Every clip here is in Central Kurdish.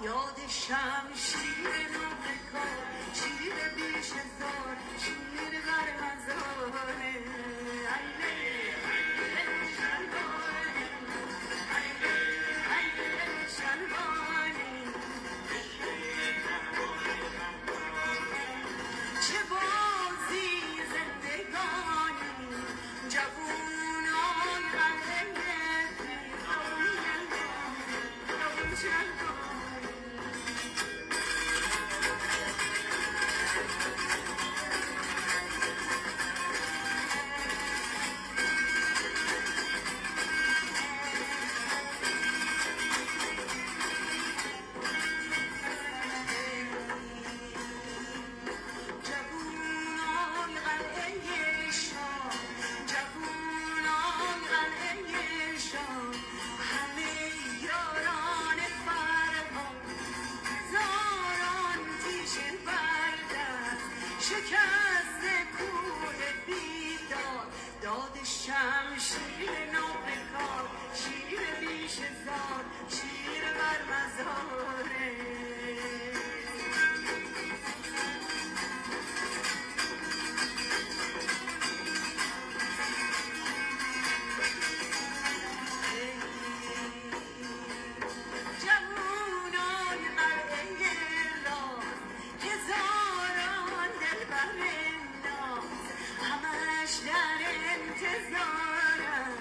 یاد شمشیر نوبکار، شیر بیش زار، شیر بر مزاره. چه بازی زندگانی جوونان قلعه شکست کوه بیداد، داد شمشیر نوبکار، شیر بیش زار، شیر بر مزاره. جوونای قلعه راز، هزاران دلبر ناز، همش در انتظارم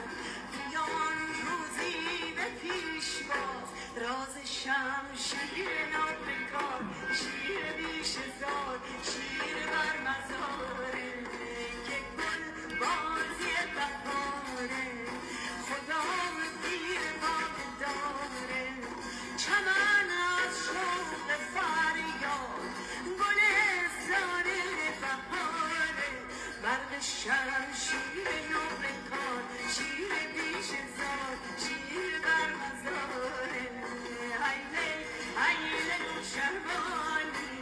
بیان روزی به پیش باز. راز شمشیر نوبکار، شیر بیش زار، شیر بر مزاره. که گل بازی بهاره، خدا دیر باغ داره. چمن از شوق فریاد، گلستان بهاره. برق شمشیر نوبکار، شیر بیش زار، شیر بر مزاره. هیله هیله شربانی،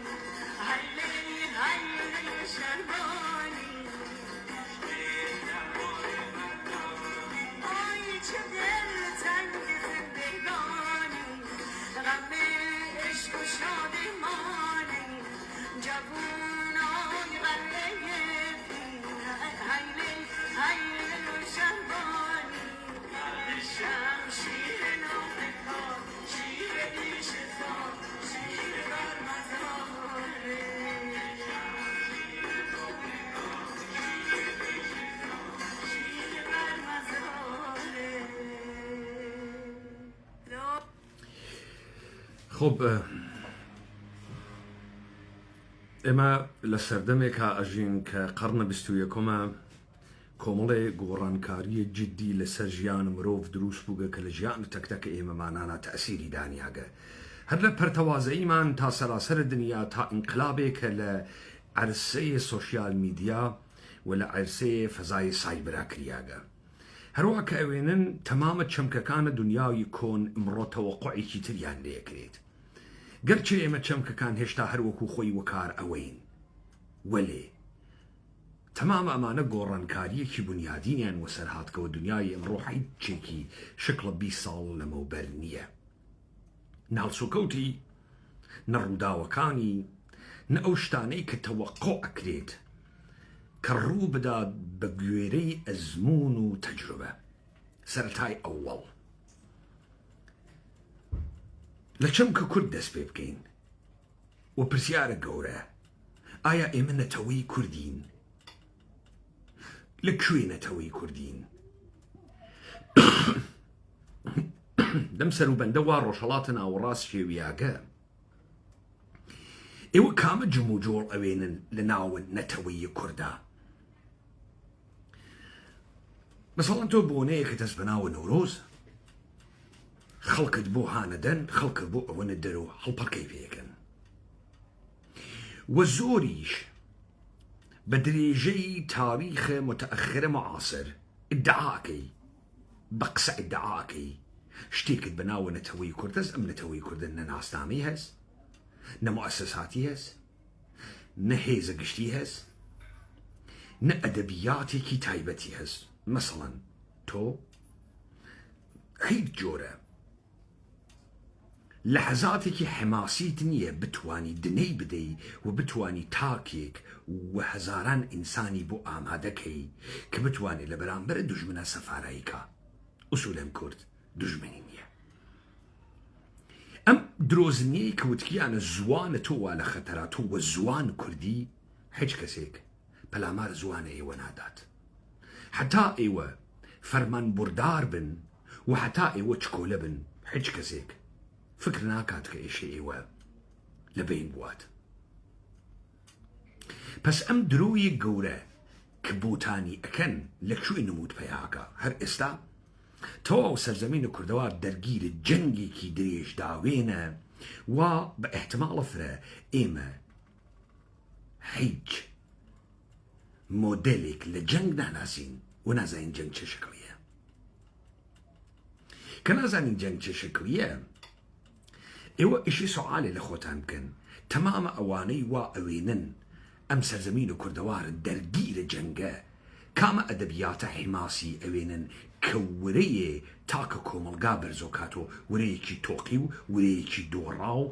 هیله هیله شربانی. آی چه دلتنگ زندگانی، غم عشق و شادمانی. جوونای قلعه پیر، هیله هیله شربانی. شمشیر نوبکار، شیر بیش زار، شیر بر مزاره. شیر بر مزاره. خب اما لسردمێکە ئەژین کە قەرنە 21ەمە کۆمەڵێ گۆڕانکاری جدی لەسەر ژیان مرۆڤ دروست بووگە کە لە ژیان تەکتەکە ئێمەمانانە تەئسیری دانیاگە هەر لە پەرتەوازەیمان تا سەراسەر دنیا تا ئینقلابێکە لە عەرسەی سۆشیال میدیا و لە عەرسەی فەزای سایبرا کریاگە. هەروە کە ئەوێنن تەمامە چەمکەکانە دنیای کۆن ئمڕۆ تەوەقوعێکی تریان لێکرێت. گەرچی ئێمە چەمکەکان هێشتا هەروەکو خۆی وەکار ئەوەین، وەلێ تەمام ئەمانە گۆڕانکاریەکی بنیادینیان وەسەر هاتکەوە دنیای ئەمڕۆ هیچێکی شکڵە 20 ساڵ لەمەوبەر نییە. ناڵسوکەوتی نەڕووداوەکانی نە ئەو شتانەی کە تەوەقع ئەکرێت کە ڕوو بدات بە گوێرەی ئەزمون و تەجروبە. سەرەتای ئەووەڵ لە چەمکە کورد دەست پێ بکەین و پرسیارە گەورە، ئایا ئێمە نەتەوەی کوردین؟ لەکوێ نەتەوەی کوردین؟ دەم سەروبەندە وا ڕۆژهەڵاتە ناوەڕاست شێویاگە. ئێوە کامە جم و جۆڵ ئەوێنن لە ناوە نەتەوەی کووردا؟ مەسەڵەن تۆ بۆنەیەکە دەست بەناوە نەورۆز، خەڵکت بۆ هانەدەن، خەڵکت بۆ ئەوەنە دەرەوە هەڵپەکەی پێکەن و زۆریش بە درێژەی تاریخە متەئەخرە معاسر ئیدعاکەی بە قسە ئیدعاکەی شتێکت بەناوە نەتەوەی کورد هەست. ئەم نەتەوەی کوردن نە ناسنامەی هەست، نە موسساتی هەست، نە هێزە گشتی هەست، نە ئەدەبیاتێکی تایبەتی هەست. مەسەڵەن تۆ هیچ جۆرە لحظاتێکی حماسیت نییە بتوانی دنەی بدەی و بتوانی تاکێک و هەزاران ئینسانی بۆ ئامادەکەی کە بتوانێت لە بەرامبەر دوژمنە سەفاراییکە. ئوسولەم کورد دوژمنی نییە. ئەم درۆزنیەی کەوتکیانە زوانە تۆ وا لە خەتەرا تۆ وە زوان کوردی هیچ کەسێک پەلامار زوانە ئێوە نادات. حتا ئێوە فەرمان بوردار بن و حتا ئێوە چکۆلە بن هیچ کەسێک فکر ناکات کە ئێشە ئێوە لە بین بوات. پس ئەم درۆیە گەورە کە بۆتانی ئەکەن لەکوێ نمود پەیاکە هەر ئێستا تەواو سەرزەمینە کوردەوە دەرگیرە جەنگێکی درێژ داوێنە و بە ئەحتماڵە فرە ئێمە هیچ مۆدێلێک لە جەنگ ناناسین و نازانین جەنگ چه شکلیە. کە نازانین جەنگ چه شکلیە ئێوە ئیشی سوالێ لە خۆتان بکەن تەمامە ئەوانەی وا ئەوێنن ئەم سەرزەمینە کوردەوارە دەرگیرە جەنگە کامە ئەدەبیاتە حیماسی ئەوێنن کە ورەیە تاکە کۆمەلگا بەرزۆکاتۆ ورەیەکی تۆقی و ورەیەکی دۆڕا و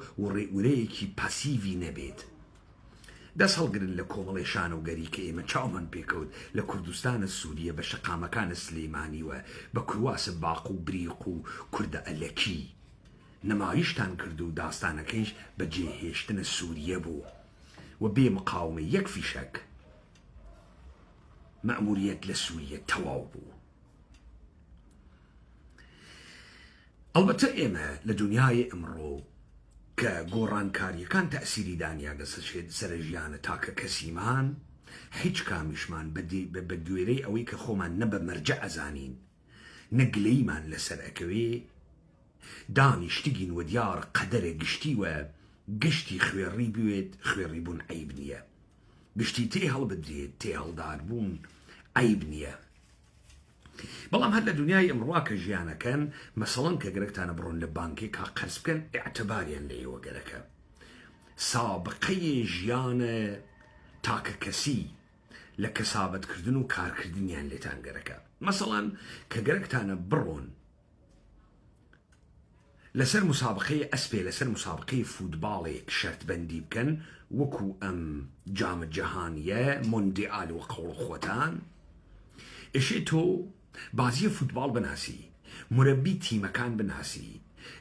ورەیەکی پاسیڤی نەبێت. دەست هەڵگرن لە کۆمەڵی شانۆگەری کە ئێمە چاومان پێکەوت لە کوردستانە سووریە بە شەقامەکانە سلەیمانیوە بە کورواسە باق و بریق و کوردە ئەلەکی نمایشتان کرد و داستانەکەیش بە جێهێشتنە سووریە بوو و بێ مقاومە یەک فیشەک مەأموریەت لە سووریە تەواو بوو. ئەلبەتە ئێمە لە دنیای ئەمڕۆ کە گۆڕانکاریەکان تەئسیری دانیاگە سەر ژیانە تاکە کەسیمان هیچ کامیشمان بە دوێرەی ئەوەی کە خۆمان نە بە مەرجە ئەزانین نەگلەیمان لەسەر ئەکەوێ دانیشتگین و دیار قەدەرە گشتیوە گشتی خوێڕی بوێت خوێڕی بوون عیب نییە. گشتی تێ هەڵبدرێت تێ هەڵدار بوون عیب نییە. بەڵام هەر لە دنیای ئەمڕوا کە ژیانەکەن مەسەڵەن کە گەرەکتانە بڕۆن لە بانکێک کا قەرز بکەن ئێعتباریان لە ئێوە گەرەکە سابقەی ژیانە تاکە کەسی لە کەسابەتکردن و کارکردنیان لێتان گەرەکە. مەسەڵەن کە گەرەکتانە بڕۆن لەسەر مسابقەی ئەسپێ لەسەر مسابقەی فوتباڵێک شەرتبەندی بکەن وەکو ئەم جامە جەهانیە مۆندیال و قەوڵ خۆتان ئێشێ تۆ بازیە فوتباڵ بناسی مرەبی تیمەکان بناسی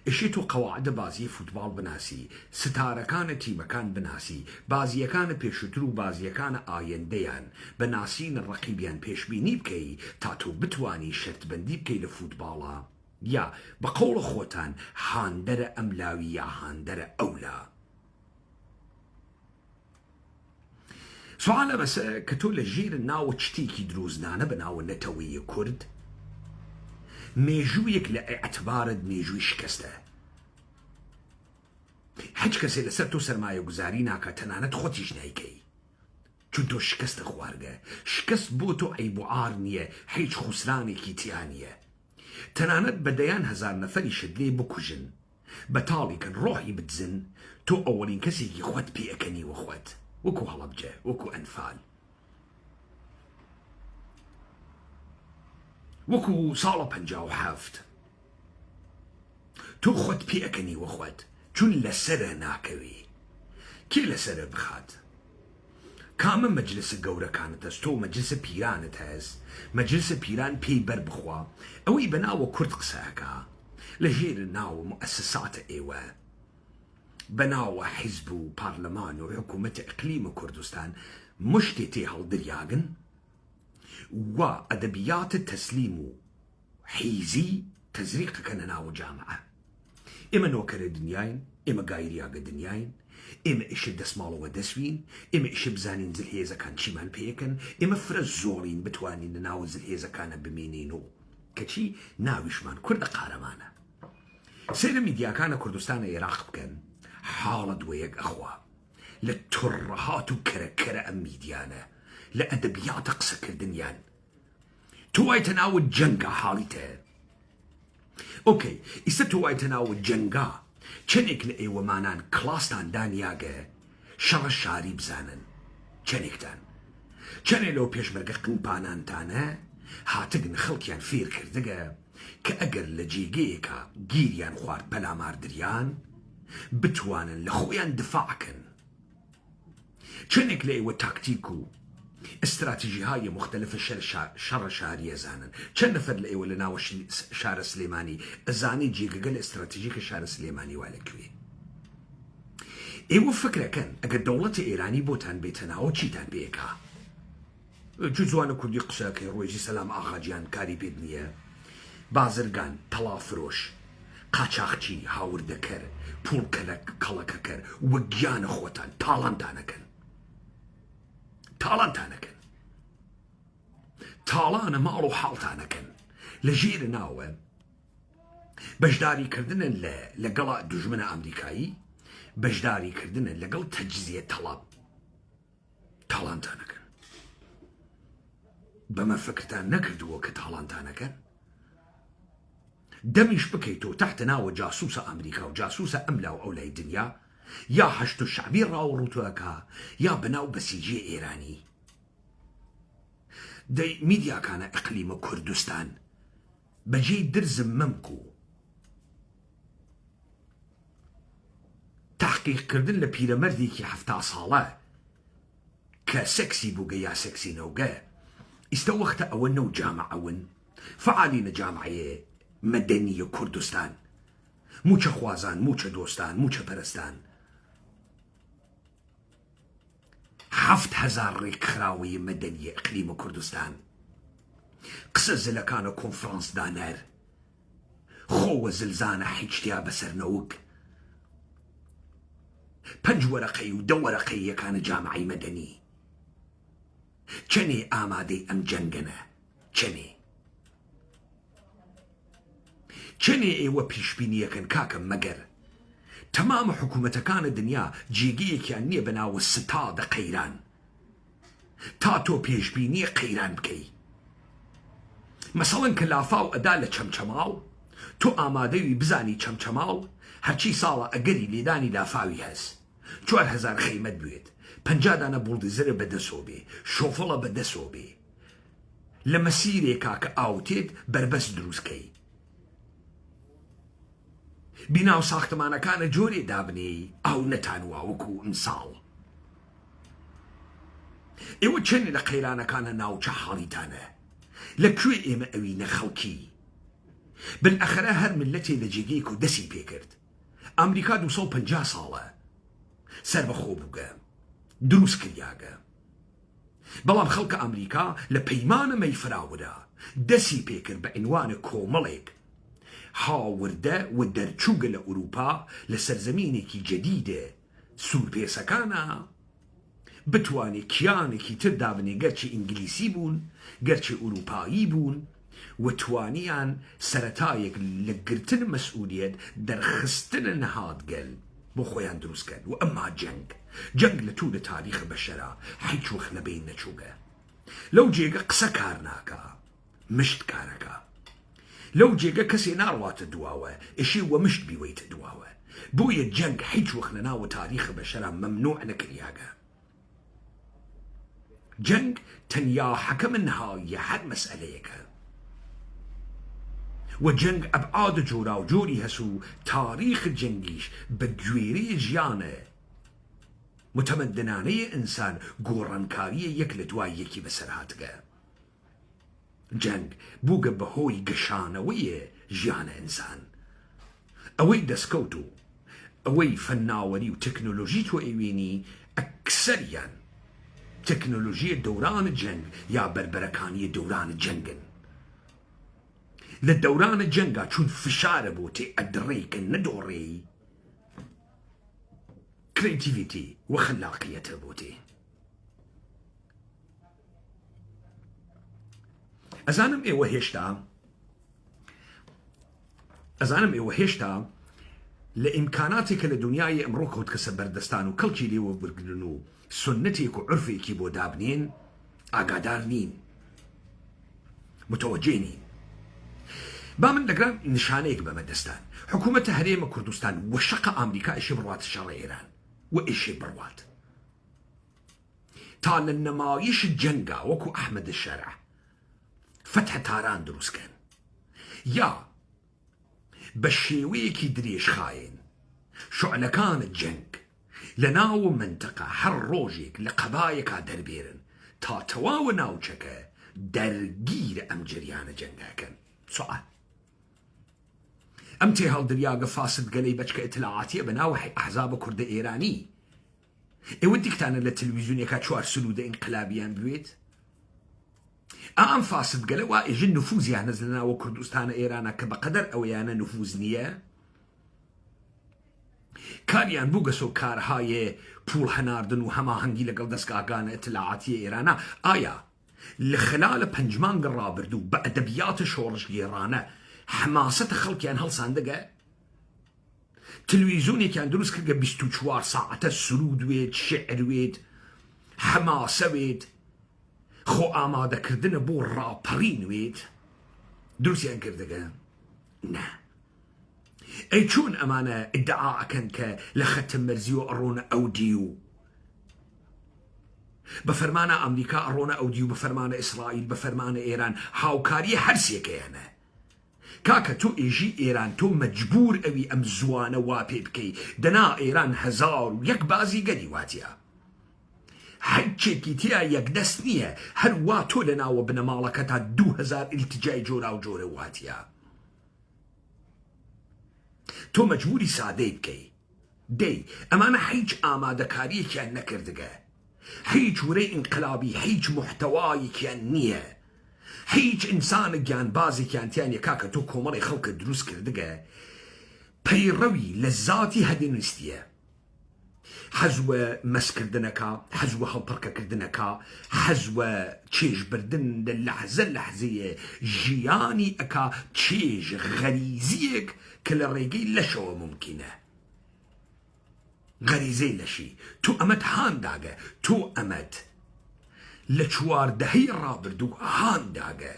ئێشێ تۆ قەواعدە بازیە فوتباڵ بناسی ستارەکانە تیمەکان بناسی بازیەکانە پێشووتر و بازیەکانە ئایندەیان بەناسینە ڕەقیبیان پێشبینی بکەی تا تۆ بتوانی شەرتبەندی بکەی لە فوتباڵە یا بە قەوڵە خۆتان هاندەرە ئەملاوی یا هاندەرە ئەولا. سوالە بەسە کە تۆ لە ژێر ناوە شتێکی دروستانە بەناوە نەتەوەیی کورد مێژوویەک لە ئەعتبارت مێژووی شکستە. هیچ کەسێ لەسەر تۆ سەرمایە گوزاری ناکات تەنانەت خۆتیش نایکەی چون تۆ شکستە خواردە. شکست بۆ تۆ عیب و عار نییە هیچ خوسرانێکی تیا نییە. تەنانەت بەدەیان هەزار نەفەریشت لێ بکوژن بەتاڵیکەن ڕۆحی بدزن تۆ ئەوەڵین کەسێکی خۆت پێ ئەکەنی وە خۆت وەکو هەڵەبجە وەکو ئەنفال وەکو ساڵە 57 تۆ خۆت پێ ئەکەنی وە خۆت چون لەسەرە ناکەوی. کێ لەسەرە بخات؟ کامە مەجلسە گەورەکانت هەست تۆ مەجلسە پیرانت هەست مەجلسە پیران پێی بەر بخوا ئەوەی بەناوە کورد قسەکە لە ژێر ناوە مؤسساتە ئێوە بەناوە حیزب و پارلەمان و حکوومەتە ئەقلیمە کوردستان مشتێ تێ هەڵدریاگن و ئەدەبیاتە تەسلیم و حیزی تەزریقەکەنە ناوە جامعە. ئێمە نۆکەرە دنیاین ئێمە گایریاگە دنیاین ئێمە ئیشە دەسماڵەوە دەسوین ئێمە ئیشە بزانین زلهێزەکان چیمان پێیەکەن ئێمە فرە زۆڵین بتوانین لە ناوە زلهێزەکانە بمێنین و کەچی ناویشمان کوردە قارەمانە. سەیرە میدیاکانە کوردستانە عێراق بکەن حاڵە دووەیەک ئەخوا لە تڕەهات و کەرەکەرە ئەم میدیانە لە ئەدەبیاتە قسەکردنیان تۆ وایتە ناوە جەنگا حاڵیتە. ئۆکەی ئیستا تۆ وایتە ناوە جەنگا چەندێک لە ئێوەمانان کڵاستان دانیاگە شەڕە شاری بزانن چەندێکتان چەندێک لەو پێشمەرگە قنپانانتانە هاتگن خەڵکیان فێر کردگە کە ئەگەر لە جێگەیەکە گیریان خوارد پەلاماردریان بتوانن لخویان دفاعکن چنێک لە ئێوە تاکتیک و استراتیژیهای مختلف شەڕ شاری ئەزانن چەند نەفەر لە ئێوە لە ناوە شارە سلێمانی ئەزانی جێگەگە لە استراتیژیکە شارە سلێمانی وا لەکوێ ئێوە فکرەکەن ئەگەر دەوڵەتی ئێرانی بۆتان بێتە ناوە چیتان پێکا چ جوانە کوردی قسەکەی ڕۆژی سەلام ئاغاجیان کاری پێت نییە بازرگان تەڵافرۆش قاچاقچی هاوردەکەر پوڵ کەڵەکەکەر وە گیانە خۆتان تاڵانتانەکەن تاڵانتانەکەن تاڵانە ماڵ و حاڵتانەکەن لە ژێرە ناوە بەشداریکردنن لەگەڵ دوژمنە ئەمریکایی بەشداریکردنە لەگەڵ تەجزیە تەڵاب تاڵانتانەکەن بەمە فکرتان نەکردووە کە تاڵانتانەکەن دەمیش بکەیتەوە تحت ناوە جاسووسە ئەمریکا و جاسووسە ئەملا و ئەولای دنیا یا هەشت و شعبی ڕاوڕوتوەکە یا بەناو بەسیجیە ئێرانی دەی میدیاکانە ئەقلیمە کوردستان بەجێی درزم مەمک و تحقیقکردن لە پیرەمەردێکی 70 ساڵە کە سەکسی بووگە یا سەکسی نەوگە ئیستە وەختە ئەوە نەو جامعەون فعالینە جامعەیە مەدەنیە کوردستان موچە خوازان موچە دۆستان موچە پەرستان 7,000 ڕێکخراوەی مەدەنیە ئەقلیمە کوردستان قسە زلەکانە کۆنفرانس دانەر خۆوە زلزانە هیچتیا بەسەر نەوک 5 وەرەقەی و 2 وەرەقەی یەکانە جامعەی مەدەنی چەنێ ئامادەی ئەم جەنگەنە چەنێ ئێوە پیشبینیەکەن کاکەم مەگەر تەمامە حکوومەتەکانە دنیا جێگەیەکیان نییە بەناوە ستادە قەیران تا تۆ پێشبینیە قەیران بکەی مەسەڵەن کە لافاو ئەدا لە چەمچەماڵ تۆ ئامادەوی بزانی چەمچەماڵ هەرچی ساڵە ئەگەری لێدانی لافاوی هەست 4,000 خەیمەت بوێت 50 دانە بوڵدزرە بەدەسۆ بێ شۆفڵە بەدەسۆ بێ لە مەسیرێکا کە ئاوتێت بربەست دروستکەی بیناو ساختمانەکانە جۆرێ دابنێی ئاو نەتانواوەکو ئەمساڵ ئێوە چەندێ لە قەیرانەکانە ناوچە حاڵیتانە لەکوێ ئێمە ئەوینە خەڵکی بنئەخەرە هەر ملەتێ لە جێگەیەک و دەسی پێکرد ئەمریکا 250 ساڵە سەر بەخۆ بووگە دروست کریاگە بەڵام خەڵکە ئەمریکا لە پەیمانە مەیفراوەدا دەسی پێکرد بە عنوانە کۆمەڵێک هاوردە و دەرچووگە لە ئوروپا لە سەرزەمینێکی جەدیدە سوورپێسەکانە بتوانێت کیانێکی تر دابنێ گەرچی ئینگلیسی بوون گەرچی ئوروپایی بوون و توانیان سەرەتایەک لە گرتن مەسئولیەت دەرخستنە نەهادگەل بۆ خۆیان دروستکەن و ئەمما جەنگ لە توو لە تاریخە بەشەرە هیچ وەخت لەبین نەچووگە لەو جێگە قسە کار ناکە مشت کارەکە لەو جێگە کەسێ ناڕواتە دواوە ئێشی وە مشت بیوەیتە دواوە بۆیە جەنگ هیچ وەخت لە ناوە تاریخە بەشەرە مەمنوع نەکریاگە جەنگ تەنیا حەکەمە نهاییە هەر مەسئلەیەکە و جەنگ ئەبعاد جۆرا و جۆری هەس و تاریخ جەنگیش بە گوێرەی ژیانە متەمەدنانەیە ئینسان گۆڕانکاریە یەک لە دوای یەکی بەسەر هاتگە جەنگ بووگە بەهۆی گەشانەوەیە ژیانە ئینسان ئەوەی دەستکەوت و ئەوەی فەناوەری و تەکنۆلۆژی تۆ ئەوێنی ئەکسەریان تەکنۆلۆژیە دەورانە جەنگ یا بربەرەکانی دەورانە جەنگن لە دەورانە جەنگا چون فشارە بۆ تێ ئەدڕێکە نەدۆڕێی کریتیڤیتی و خلاقیەتە بۆ تێ ئەزانم ئێوە هێشتا لە ئیمکاناتێکە لە دنیای ئەمڕۆ کەوت کە سەبەردەستان و کەڵکی لێوە بگرن و سنەتێک و عرفێکی بۆ دابنێن ئاگادار نین متوەجێ نین با من لەگران نیشانەیەک بەمەدەستان حکوومەتە هەرێمە کوردستان وە شەقە ئەمریکا ئیشی بڕوات شەڕە ئێران و ئیشی بڕوات تا لە نەمایش جەنگا وەکو ئەحمەد شەرع فتح تاران دروستکەن یا بە شێوەیەکی درێژخاین شعلەکانت جەنگ لەناو منتەقە هەر ڕۆژێک لە قەبایەکا دەربێرن تا تەواوە ناوچەکە دەرگیرە ئەم جریانە جەنگاکەن. سوال ئەم تێ هەڵدریاگە فاسد گەلەی بەچکە ئیتلاعاتیە بەناو ئەحزابە کوردە ئێرانی ئێوە دیکتانە لە تەلەڤیزیۆنێکا چوار سلوودە ئینقلابیان بوێت؟ ئەم فاسد گەلە وا ئێژن نفوزیان هەز لەناوە کوردستانە ئێرانە کە بەقەدەر ئەوەیانە نفوز نییە کاریان بوو گەسۆ کارهایە پوڵ هەناردن و هەماهەنگی لەگەڵ دەستگاکانە ئیتلاعاتیە ئێرانە ئایا لە خلالە پەنجمانگە ڕابردوو بە ئەدەبیاتە شۆڕژگێڕانە حماسەتە خەڵکیان هەڵساندەگە؟ تلویزیۆنێکیان دروست کردگە 24 ساعتە سرود وێت شعر وێت حماسە وێت خۆ ئامادەکردنە بۆ ڕاپەڕین وێت دروستیان کردەگە؟ نا. ئەی چۆن ئەمانە ئیدعا ئەکەن کە لە خەتم مەرزی و ئەڕۆنە ئەودی و بە فەرمانە ئەمریکا ئەڕۆنە ئەودی و بە فەرمانە ئیسرائیل بە فەرمانە ئێران هاوکاریە هەرسێکەیانە؟ کاکە تۆ ئێژی ئێران تۆ مەجبور ئەوی ئەم زوانە وا پێ بکەی دەنا ئێران 1001 بازیگەری واتیە حەجێکی تیا یەکدەست نییە هەروە تۆ لە ناوە بنەماڵەکە تا 2000 ئیلتیجای جۆرا و جۆرە واتیە تۆ مەجبوری سادەی بکەی دەی ئەمانە هیچ ئامادەکاریەکیان نەکردگە هیچ وەرەی ئینقلابی هیچ محتەوایەکیان نییە هیچ ئینسانە گیانبازێکیان تیان یە کاکە تۆ کۆمەڵی خەڵکت دروست کردگە پەیڕەوی لە زاتی هەدێنویستیە حەزوە مەسکردنەکە حەزوە هەڵپڕکەکردنەکە حەزوە چێژبردن لە لەحزە لەحزەیە ژیانی ئەکا چێژ غەریزیەک کە لە ڕێگەی لەشەوە ممکنە غەریزەی لەشی تۆ ئەمەت هانداگە تۆ ئەمەت لە چواردەهەی ڕابردوو هانداگە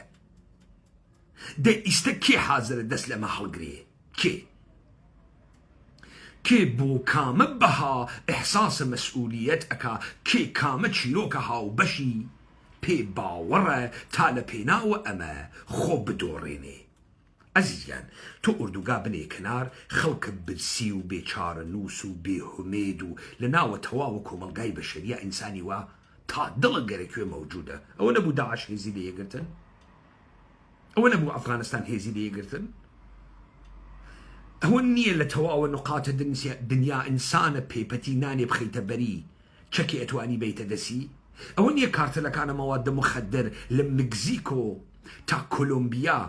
دە ئیستە کێ حازرە دەست لەمە هەڵگرێ کێ بۆ کامە بەها ئەحساسە مەسئولیەت ئەکا کێ کامە چیرۆکە هاو بەشی پێ باوەڕە تا لە پێناوە ئەمە خۆ بدۆڕێنێ ئەزیزیان تۆ ئوردوگا بنێ کەنار خەڵکە برسی و بێچارە نووس و بێهومێد و لە ناوە تەواوە کۆمەلگای بەشەریە ئینسانی وە تا دڵە گەرەکوێ مەوجودە ئەوە نەبوو داعش هێزی لێگرتن ئەوە نەبوو ئەفغانستان هێزی لێگرتن ئەوە نییە لە تەواوە نقاتە دنیا ئینسانە پێپەتی نانێ بخەیتە بەری چەکی ئەتوانی بیتە دەسی ئەوە نییە کارتەلەکانە مەوادە مخەدەر لە مکزیکۆ تا کۆلۆمبیا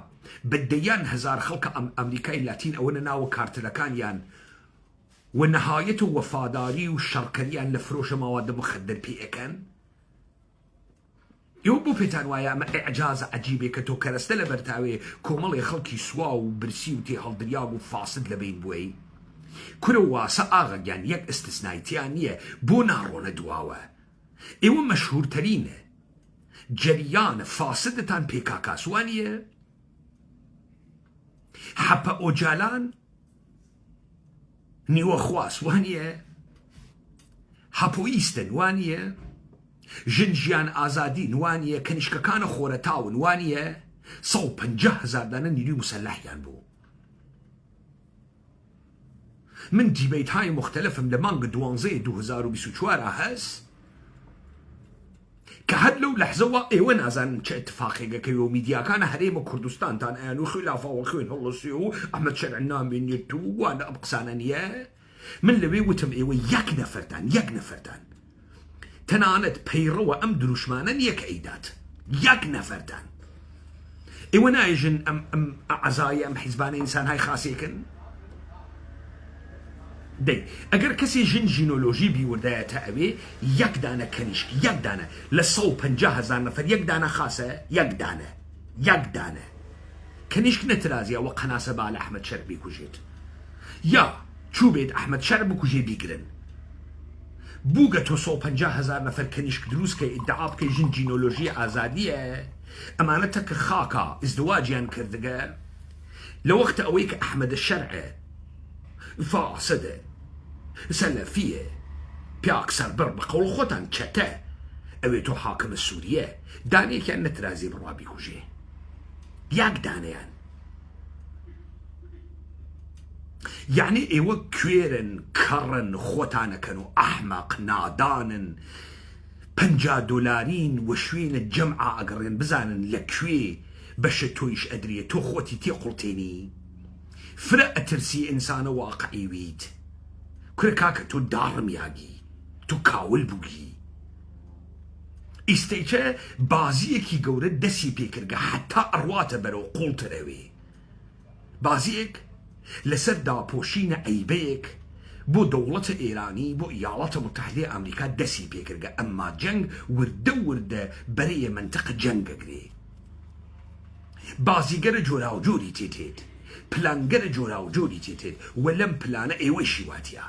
بەدەیان هەزار خەڵکە ئەمریکای لاتین ئەوە ناوە کارتەلەکانیان و نەهایەت و وەفاداری و شەڕکەریان لە فرۆشە مەوادە مخەدەر پێ ئەەکەن ئێوە بۆ پێتان وایە ئەمە ئەعجازە عەجیبێ کە تۆ کەرەستە لە بەرتاوێ کۆمەڵی خەڵکی سوا و برسی و تێ هەڵدریا و فاسد لەبین بووی کورە واسە ئاغەگیان یەک ئستسنایتیان نییە بۆ ناڕۆنە دواوە ئێوە مەشهورتەرینە جەریانە فاسدتان پێکاکاسوانیە حەپە ئۆجالان نیوە خواس وانیە هەپۆئیستن وانیە ژن ژیان ئازادی نوانیە کەنیشکەکانە خۆرەتاون وانیە 150,000 دانە نیروی مسەلحیان بوو من دیبەیتهای مختلفم لە مانگە 12 2024 هەست کە هەر لەو لەحزەوە ئێوە نازانن چه اتفاقێکەکەی و میدیاکانە هەرێمە کوردستانتان ئەیان و خلافاوە خوێن هەڵەسی و ئەحمەد شەرع نامێنێت و وانە ئەم قسانە نییە من لەوێ وتم ئێوە یەک نەفەرتان تەنانەت پەیڕەوە ئەم دروشمانە نییە کە ئەیدات یەک نەفەرتان ئێوە نایژن ئەم عەزای ئەم حیزبانە ئینسان های خاسێکن دەی ئەگەر کەسێ ژن ژینۆلۆژی بیوردایەتە ئەوێ یەک دانە کەنیشک یەک دانە لە 150,000 نەفەر یەک دانە خاسە یەک دانە کەنیشک نەترازیە وە قەناسە با لە ئەحمەد شەرع بیکوژێت یا چوو بێت ئەحمەد شەرع بکوژێ بیگرن بووگە تۆ 150,000 نەفەر کەنیشک دروست کە ئیدعا بکەی ژن ژینۆلۆژی ئازادیە ئەمانە تەکە خاکە ئیزدواجیان کردگە لە وەختە ئەوەی کە ئەحمەدە شەرعە فاسدە سەلەفیە پیاک سەربەر بە قەوڵ خۆتان چەتە ئەوێ تۆ حاکمە سووریە دانێکیان نەترازی بڕوا بیکوژێ یەک دانەیان يعني ايوه كويرن كرن خوتانا كانوا احمق نادانن 50 دولارين وشوين الجمعة اقرين بزانن لكوي باش تويش ادري تو خوتي تي قلتيني فرق ترسي انسان واقعي ويد كركاك تو دارم ياقي تو كاول بوغي استيجا بازيكي قورة دسي بيكرقا حتى أرواتا برو قولت روي بازيك لسر دا بوشين أيبيك بو دولة إيراني بو إيالات متحدة أمريكا دسي بيكرقا أما جنگ ورد بري منطقة جنگ قري بازيقر جوراو جوري تيتيد بلانقر جوراو جوري تيتيد ولم بلانا ايوه شواتيا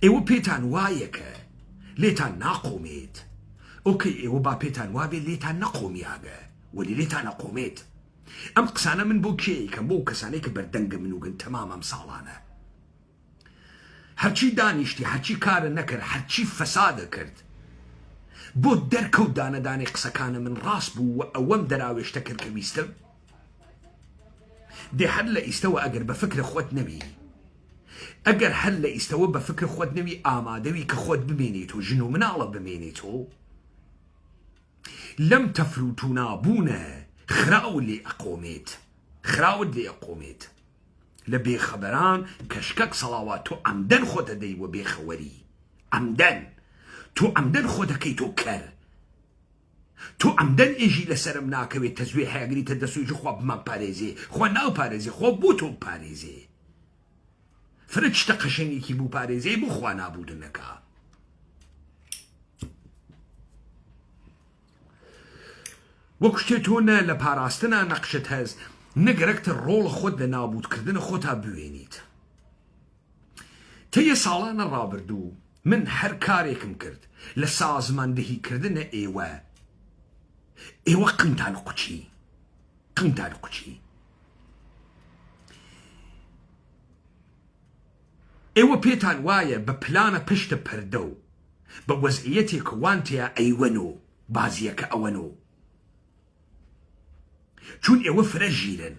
ايوه بيتان وايكا ليتان ناقوميت اوكي ايوه با بيتان وابي ليتان ناقومياغا ولي ليتان ناقوميت ام قسانا من بوكي كم بو كسانيك بردنق منوغن تماما مصالانا هرچي دانيشتي هرچي كار نكر هرچي فساد كرد بو دركو دانا داني قسكانا من راس بو اوام دراويش تكر كبيستم دي حل استوى اقر بفكر خوت نبي اقر حل استوى بفكر خوت نبي آمادوي كخوت بمينيتو جنو منالا بمينيتو لم تفلتونا بونا خراو اللي اقوميت لبي خبران كشكك صلواتو عمدن خوت دي وبي خوري عمدن تو عمدن خوت كيتو كر تو عمدن ايجي لسرم ناكوي تزوي حاجري تدسو يجي خواب ما باريزي خو ناو باريزي خو بوتو باريزي فرج تقشني كي بو باريزي بو خوانا بودنكا وكشتونا لباراستنا نقشت هز نقركت الرول خود لنابود كردن خوتا بوينيت تي سالانا رابردو من هر كاريكم كرد لسازمان دهي كردن ايوه قمتان قوشي ايوه بيتان وايا ببلانا بشت بردو بوزعيتي كوانتيا ايونو بازيك اونو چون ايوه فرجيرن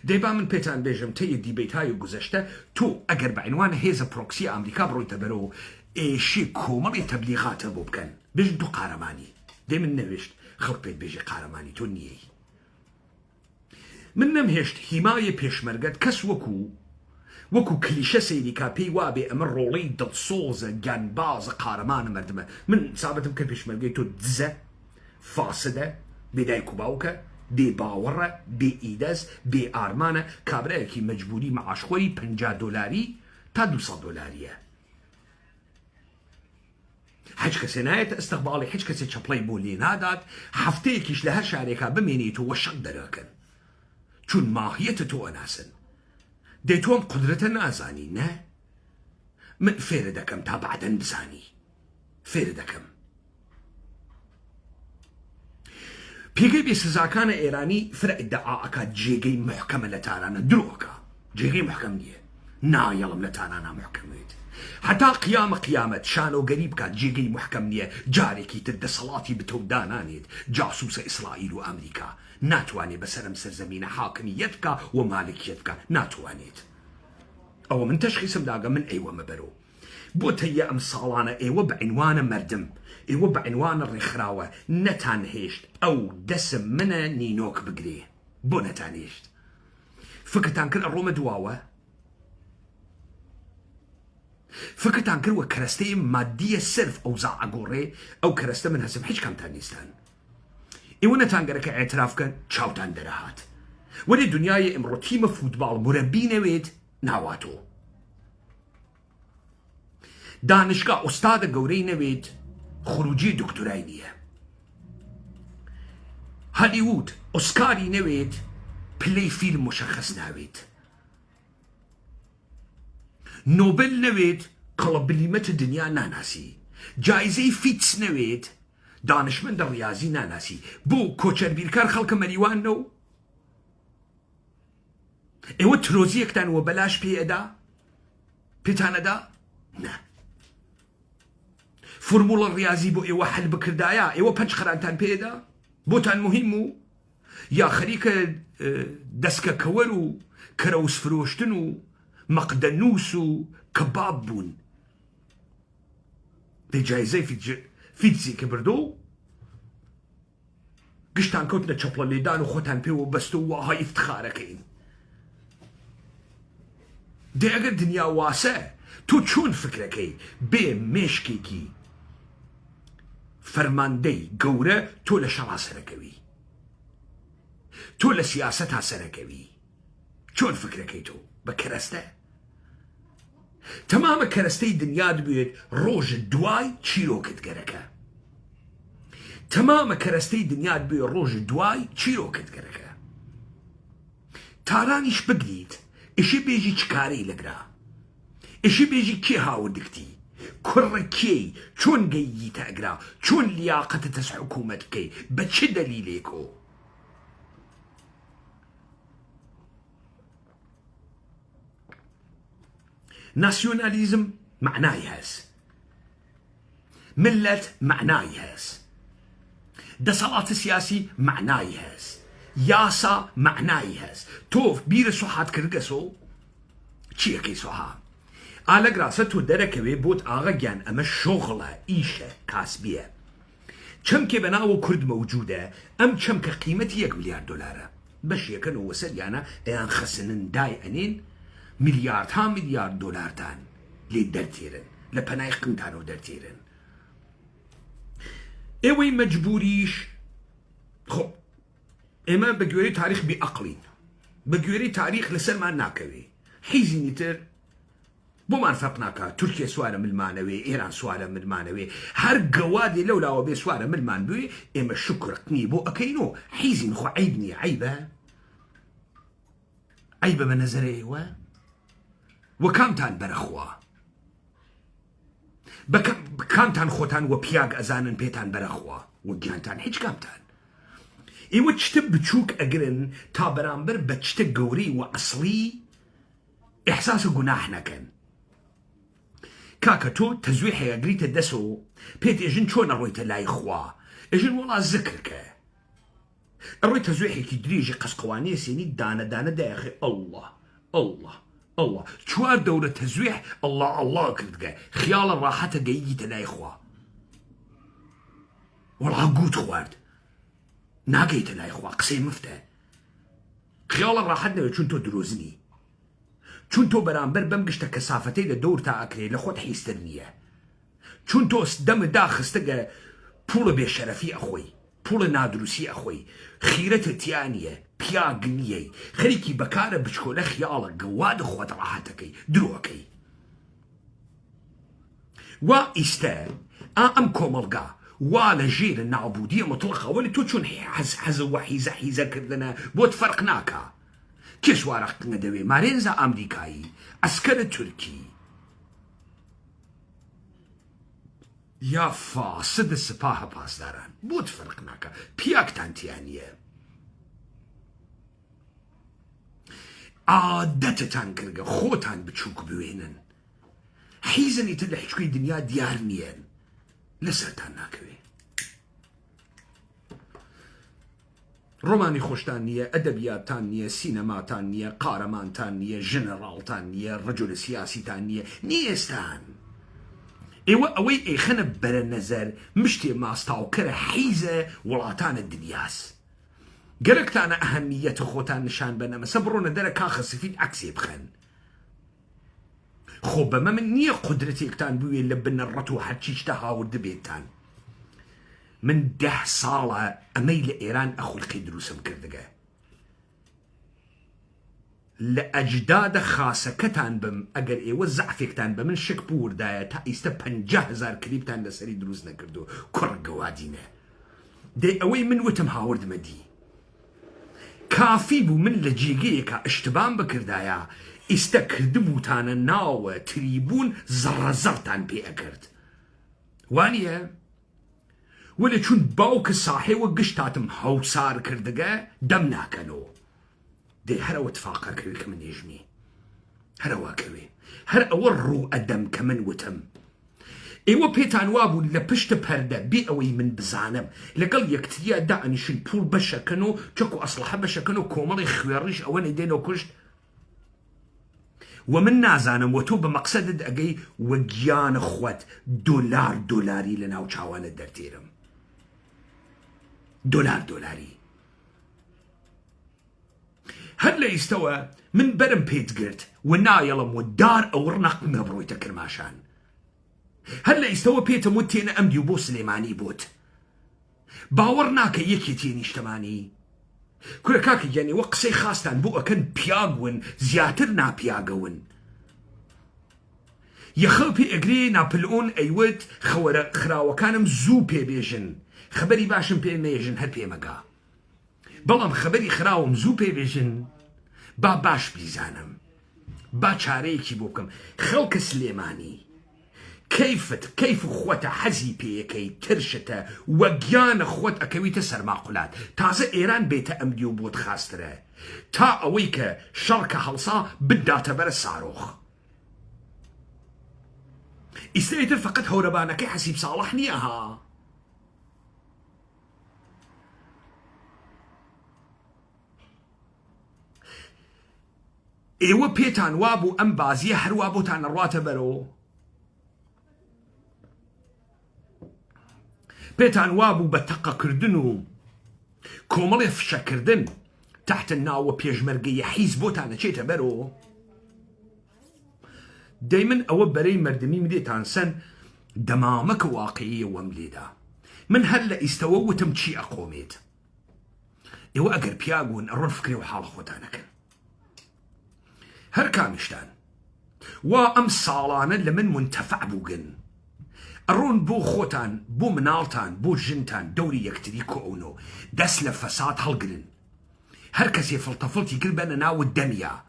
ديبا من بيتان بيجم تي ديبيت هايو گذشته تو اگر بعنوان هيزا بروكسي امريكا بروي تبرو ايشي كومالي تبليغات بو بكن بيجم تو قارماني دي من نوشت خلق بيت بيجي قارماني تو نيي من نمهشت حماية بيشمرقت كس وكو كليشة سيديكا بي وابي امر رولي ضد صوزة جانباز قارمان مردمة من سابتم كبيشمرقي تو دزة فاسدة بداي كوباوكا بي باورة بي ايدز بي ارمانة كابراكي مجبوري معاش خوي 50 دولاري تا 200 دولارية حج كسي نايت استقبالي حج كسي شابلاي بولي نادات حفتيكيش لهر شاريكا بمينيتو وشق دراكن چون ماهية تو اناسن ديتوم قدرة نازاني نه من فيردكم تا بعدن بزاني فيردكم بيجي بسزاكان ايراني فرق ادعاءكا جيجي محكمة لتارانا دروكا جيجي محكم ديه نا يلم لتارانا محكمت حتى قيامة شانو قريب كان جيجي محكم نيه جاريكي تد صلاتي بتودانانيت جاسوس اسرائيل وامريكا ناتواني بسرم سرزمين حاكميتك ومالكيتك ناتوانيت او من تشخيص مداقة من ايوه مبرو بوتيا ام صالانا ايوه بعنوان مردم ايوه بعنوان الرخراوة نتان هيشت او دسم منا نينوك بقريه بو نتان هيشت فكتان كر الروم دواوة فكتان كر وكرستي مادية صرف او زعقوري او كرسته من هسم حيش كم تانيستان ايوه نتان قرك اعتراف كان تشاوتان درهات ولي دنياي امرو تيم فوتبال مربين ويد ناواتو دانشقا استاد قوري نويد خروجي دكتوراي نيه هوليوود اوسكاري نويد بلاي فيلم مشخص ناويد نوبل نويد قلبليمة الدنيا ناناسي جايزي فيتس نويد دانشمند الرياضي ناناسي بو كوتشر بيركار خلق مريوان نو ايوه تروزيك تان وبلاش بي ادا بيتان ادا نا فرمولا الرياضي بو ايوه حل بكردايا ايوه بنش خرانتان بي ادا بو تان مهمو يا خريك دسكا كورو کەرەوس فرۆشتن و مەقدەنووس و کەباب بوون. دەی جایزەی فیتزی کە بردۆ گشتان کەوتنە چەپڵە لێدان و خۆتان پێوە بەستە و وەهای افتخارەکەین. دەی ئەگەر دنیا واسە تۆ چۆن فکرەکەی بێ مێشکێکی فەرماندەی گەورە تۆ لە شەڕا سەرەکەوی، تۆ لە سیاسەتا سەرەکەوی، چۆن فکرەکەی تۆ بە کەرەستە؟ تەمامە کەرەستەی دنیات بێت ڕۆژ دوای چیرۆکت گەرەکە، تەمامە کەرەستەی دنیات بێ ڕۆژ دوای چیرۆکت گەرەکە. تارانیش بگریت ئیشی بێژی چکارەی لەگرا، ئیشی بێژی کێ هاوردکتی، کوڕە کێی، چۆن گەیگیتە ئەگرا، چۆن لیاقەتە تەس حکوومەت بکەی، بە چ دەلیلێکۆ؟ ناسیۆنالیزم معنای هەست، ملت معنای هەست، دەسەڵاتە سیاسی معنای هەست، یاسا معنای هەست. تۆ بیرە سوحات کردگەسۆ چیەکەی سوحا؟ ئالەگراسە تۆ دەرەکەوێ بۆت ئاغا گیان ئەمە شۆغڵە، ئیشە، کاسبیە. چەمکێ بەناوە کورد مەوجودە، ئەم چەمکە قیمەتی 1 ملیار دۆلارە، بەشیەکەنەوە سەریانە ئەیان خەسنن دای ئەنین میلیاردها میلیارد دۆلاردان لێ دەرتێرن، لە پەنای قنتانەوە دەرتێرن. ئێوەی مەجبوریش خۆ ئێمە بە گوێرەی تاریخ بێعەقڵین، بە گوێرەی تاریخ لەسەرمان ناکەوێ. حیزینی تر بۆمان فەرق ناکات، تورکیا سوارە ملمانەوێ، ئێران سوارە ملمانەوێ، هەر گەوادێ لەولاوە بێ سوارە ملمان بوێ، ئێمە شکرقنی بۆ ئەەکەینەوە. حیزین خۆ عیب نییە، عیبە؟ عیبە بە نەزەرە ئێوە؟ وە کامتان بەرەخوا؟ کامتان خۆتان وە پیاگ ئەزانن پێتان بەرەخوا؟ وە گیانتان هیچ کامتان؟ ئێوە چتە بچووک ئەگرن تا بەرامبەر بە چتە گەورەی و ئەسڵی ئیحساسە گوناح نەکەن. کاکە تۆ تەزوێ هەیەگریتە دەسەوە پێت ئێژن چۆن ئەڕۆیتە لای خوا؟ ئێژن وەڵا زکرکە ئەڕۆی تەزوێحێکی درێژی قەسقەوانەیە سێنی دانە دانە دایەخێ ئەڵڵا ئەڵڵا ئەڵڵا 4 دەورە تەزوێح ئەڵڵا ئەڵڵا کردگە، خیاڵە ڕاحەتە گەیگیتە لای خوا. وەڵا گوت خوارد ناگەیتە لای خوا، قسەی مفتە. خیاڵە ڕاحەت نەوێت چون تۆ درۆزنی، چون تۆ بەرامبەر بەم گشتە کەسافەتەی لە دەور تا ئەکرێ لە خۆت حیستر نییە، چون تۆ دەمە داخستەگە پوڵە بێشەرەفی ئەخۆی، پوڵە نادروسی ئەخۆی، خیرەتت تیانە، پیاگ نییەی، خەریکی بەکارە بچکۆلە خیاڵە گەواد خۆت ڕاحەتەکەی درۆکەی. وا ئیستە ئەم کۆمەڵگا وا لە ژێرە نابودیە مطلقەوە لە تۆ چۆن حەزە وە حیزە حیزەکردنە بۆت فەرق ناکا. کێ سوارەقنە دەوێ؟ مارێنزە ئەمریکایی، ئەسکەرە تورکی، یا فاسدە سپاهە پاسداران، بۆت فەرق ناکە، پیاکتان تیانە. عادەتتان کردگە خۆتان بچووک بوێنن، حیزنی تر لە هیچکوی دنیا دیار نیەن، لەسەرتان ناکەوێ. ڕۆمانی خۆشتان نییە، ئەدەبیاتتان نییە، سینەماتان نییە، قارەمانتان نییە، ژنەڕاڵتان نییە، ڕەجۆلە سیاسیتان نییە، نیێستان. ئێوە ئەوەی ئەیخەنە بەرە نەزەر مشتێ ماستاوکەرە حیزە وڵاتانە دنیاس. گەرەکتانە ئەهەمیەتە خۆتان نیشان بەنەمەسە بڕۆنە دەرە کاخە سفید عەکسێ بخەن. خۆ بەمە من نییە قودرەتێکتان بوێ لە بنەڕەت و هەرچی شتە هاورد بێتان. من 10 ساڵە ئەمەی لە ئێران ئەخولقی دروسم کردگە. لە ئەجدادە خاسەکەتان بم ئەگەر ئێوە زەعفێکتان بە من شک بوردایە تا ئیستە 50,000 کلیپتان لەسەری دروست نەکردو، کوڕ گەوادینە. دەی ئەوەی من وتم هاوردمە دی کافی بوو من لە جێگەیەکە ئشتبان بکردایە ئیستە کردبووتانە ناوە تریبوون زەڕەزەڕتان پێ ئەکرد. وانیە؟ وەلێ چون باوکە ساحێوە گشتاتم هەوسار کردگە دەم ناکەنەوە. دەی هەرەوە تفاقەکەوێ کە من نێژمی، هەرەوە کەوێ، هەر ئەوە ڕوو ئەدەم کە من وتم. ئێوە پێتان وابوون لە پشتە پەردە بێ ئەوەی من بزانم لەگەڵ یەکتریا دائنیشن پوڵ بەشەکەن و چەک و ئەسلحە بەشەکەن و کۆمەڵی خوێڕیش ئەوە نەیدێنەوە کوشت. ومن نازانم وتو بمقصدت أجي وجيان خوات دولاري لنا وشاوان الدرتيرم دولاري هلا يستوى من برم بيت قرت ونا يلم والدار أورنق مبروي تكرماشان هلا يستوى بيت موتين أمدي وبو سليماني بوت باورناك يكيتين اجتماني كل كاكي يعني وقسي خاستان بو أكن بياغون زياترنا بياغون يخوبي اجري نابلئون ايود خراوة كانم زو بي بيجن خبري باشم بي ميجن هل بي مقا بلام خبري خراوم زو بي بيجن با باش بيزانم با چاريكي بوكم خلق سليماني كيف خوتا حزي بيكي ترشتا وقيان خوت اكويت سرماقلات تازه ايران بيت امديو بود خاستره تا اويك شركة هلصا بدا تبر الصاروخ استيتر فقط هوربانك حسيب صالحني اها ايوه بيتان وابو ام بازيه هروابو تان الراتبرو بيتان وابو بتقا كردنو كومالي فشا كردن تحت الناو بيجمرقية حيز بوتانا چيتا برو دايما او بري مردمي مديتان سن دمامك واقعية ومليدا من هلا استوى وتمشي اقوميت ايوه اقر بياقون الرون فكري وحال خوتانك هر كامشتان وام صالانا لمن منتفع بوغن الرون بو خوتان بو منالتان بو جنتان دوري يكتري كونو دس لفساد هلقرن هر كسي فلطفلتي قلبنا ناو الدميا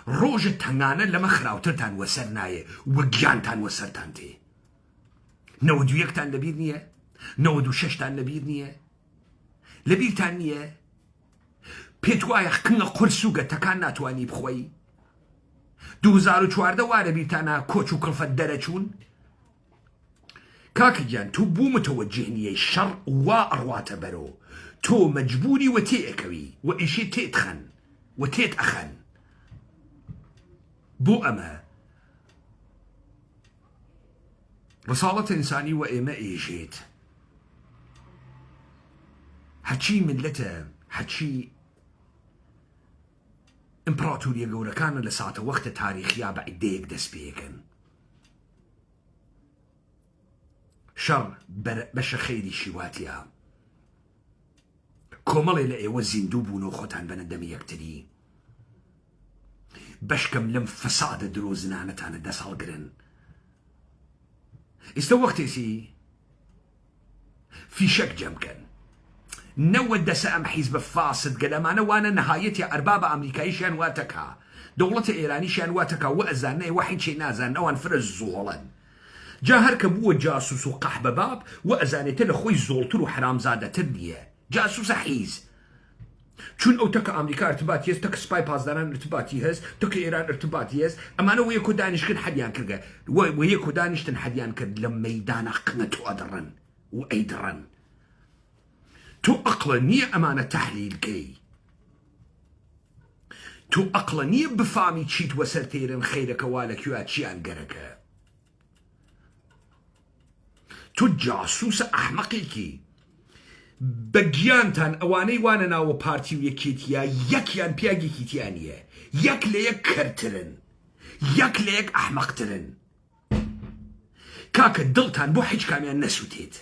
روج التنانا لما خراوترتان وسرناي وقيانتان وسرتانتي نودو يكتان لبيرنية نودو ششتان لبيرنية لبيرتانية بيتوايا خكنا قرسوغة تكان ناتواني بخوي 2014 وارە بیرتانە کۆچ و کڵفەت دەرەچوون کاکەگیان تو بوو متوجه نیەی شەڕ وا ئەڕواتە بەرەوە تۆ مەجبوری وە تێئەکەوی و ئیشێ تێتخەن و تێت ئەخەن بۆ ئەمە ڕساڵەت ئینسانی و ئێمە ئێژێت هەچی ملەتە هەچی ئیمپراتۆریە گەورەکانە لە ساتە وەختە تاریخیا بە عیدەیەک دەست پێەکەن شەڕ بەشە خەیریشی واتیە کۆمەڵێ لە ئێوە زیندوو بوون و خۆتان بەنە دەمی یەکتری بەشکەم لەم فەسادە درۆزنانەتانە دەست هەڵگرن ئێستا وەختێکی فیشەک جەمکەن نەوە دەسە ئەم حیزبە فاسد گەلەمانە وانە نەهایەتی ئەربابە ئەمریکاییشیان واتەکا دەوڵەتە ئێرانیشیان واتەکا و ئەزانەیە وەحی چێ نازان ئەوان فرە زۆڵن جا هەر کە بووە جاسوس و قەح بەباب و ئەزانێتە لە خۆی زۆڵتر و حرامزادەتر نییە جاسوسە حیز چون ئەو تەکە ئەمریکا ارتباتی هەست تەکە سپای پازداران ارتباتی هەست تەکە ئێران ارتباتی هەست ئەمانە وە یەکۆ دانیشتن حەدیان کردە وە یەکۆ دانیشتن حەدیان کرد لە مەیدانە قنەت و ئەدڕن و ئەیدڕن تو أقل نية أمانة تحليل كي تو أقل نية بفامي تشيت وسرتيرن خيرك والك يواتشيان قرك تو جاسوس أحمقيكي بقيانتان أواني واننا وبارتي ويكيتيا يكيان بياجي كيتيانية يك ليك كرترن يك ليك أحمقترن كاك دلتان بو حج كاميان نسوتيت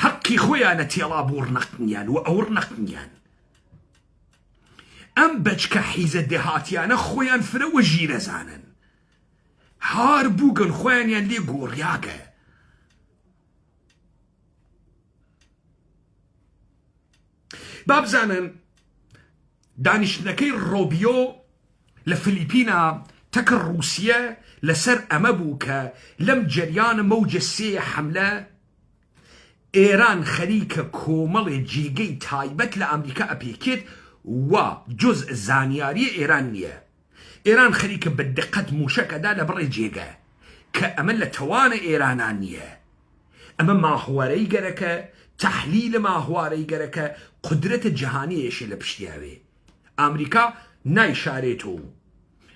حقي خويا نتيلا بورنقنيان وأورنقنيان أم بجك حيزة دهاتيان خويا فرو جيرة زانن هار بوغن خوانيان لي غورياغا باب زانن دانشنكي روبيو لفلبينا تكر روسيا لسر أمبوكا لم جريان موجة سي حملة إيران خليك كومل جيجي تايبت لأمريكا أبيكيت وجزء زانياري إيرانية إيران خليك بالدقة موشك دا لبري جيجا كأمل توان إيرانانية أما ما هو ريقرك تحليل ما هو ريقرك قدرة الجهانية إيش اللي بشتياوي أمريكا ناي شاريتو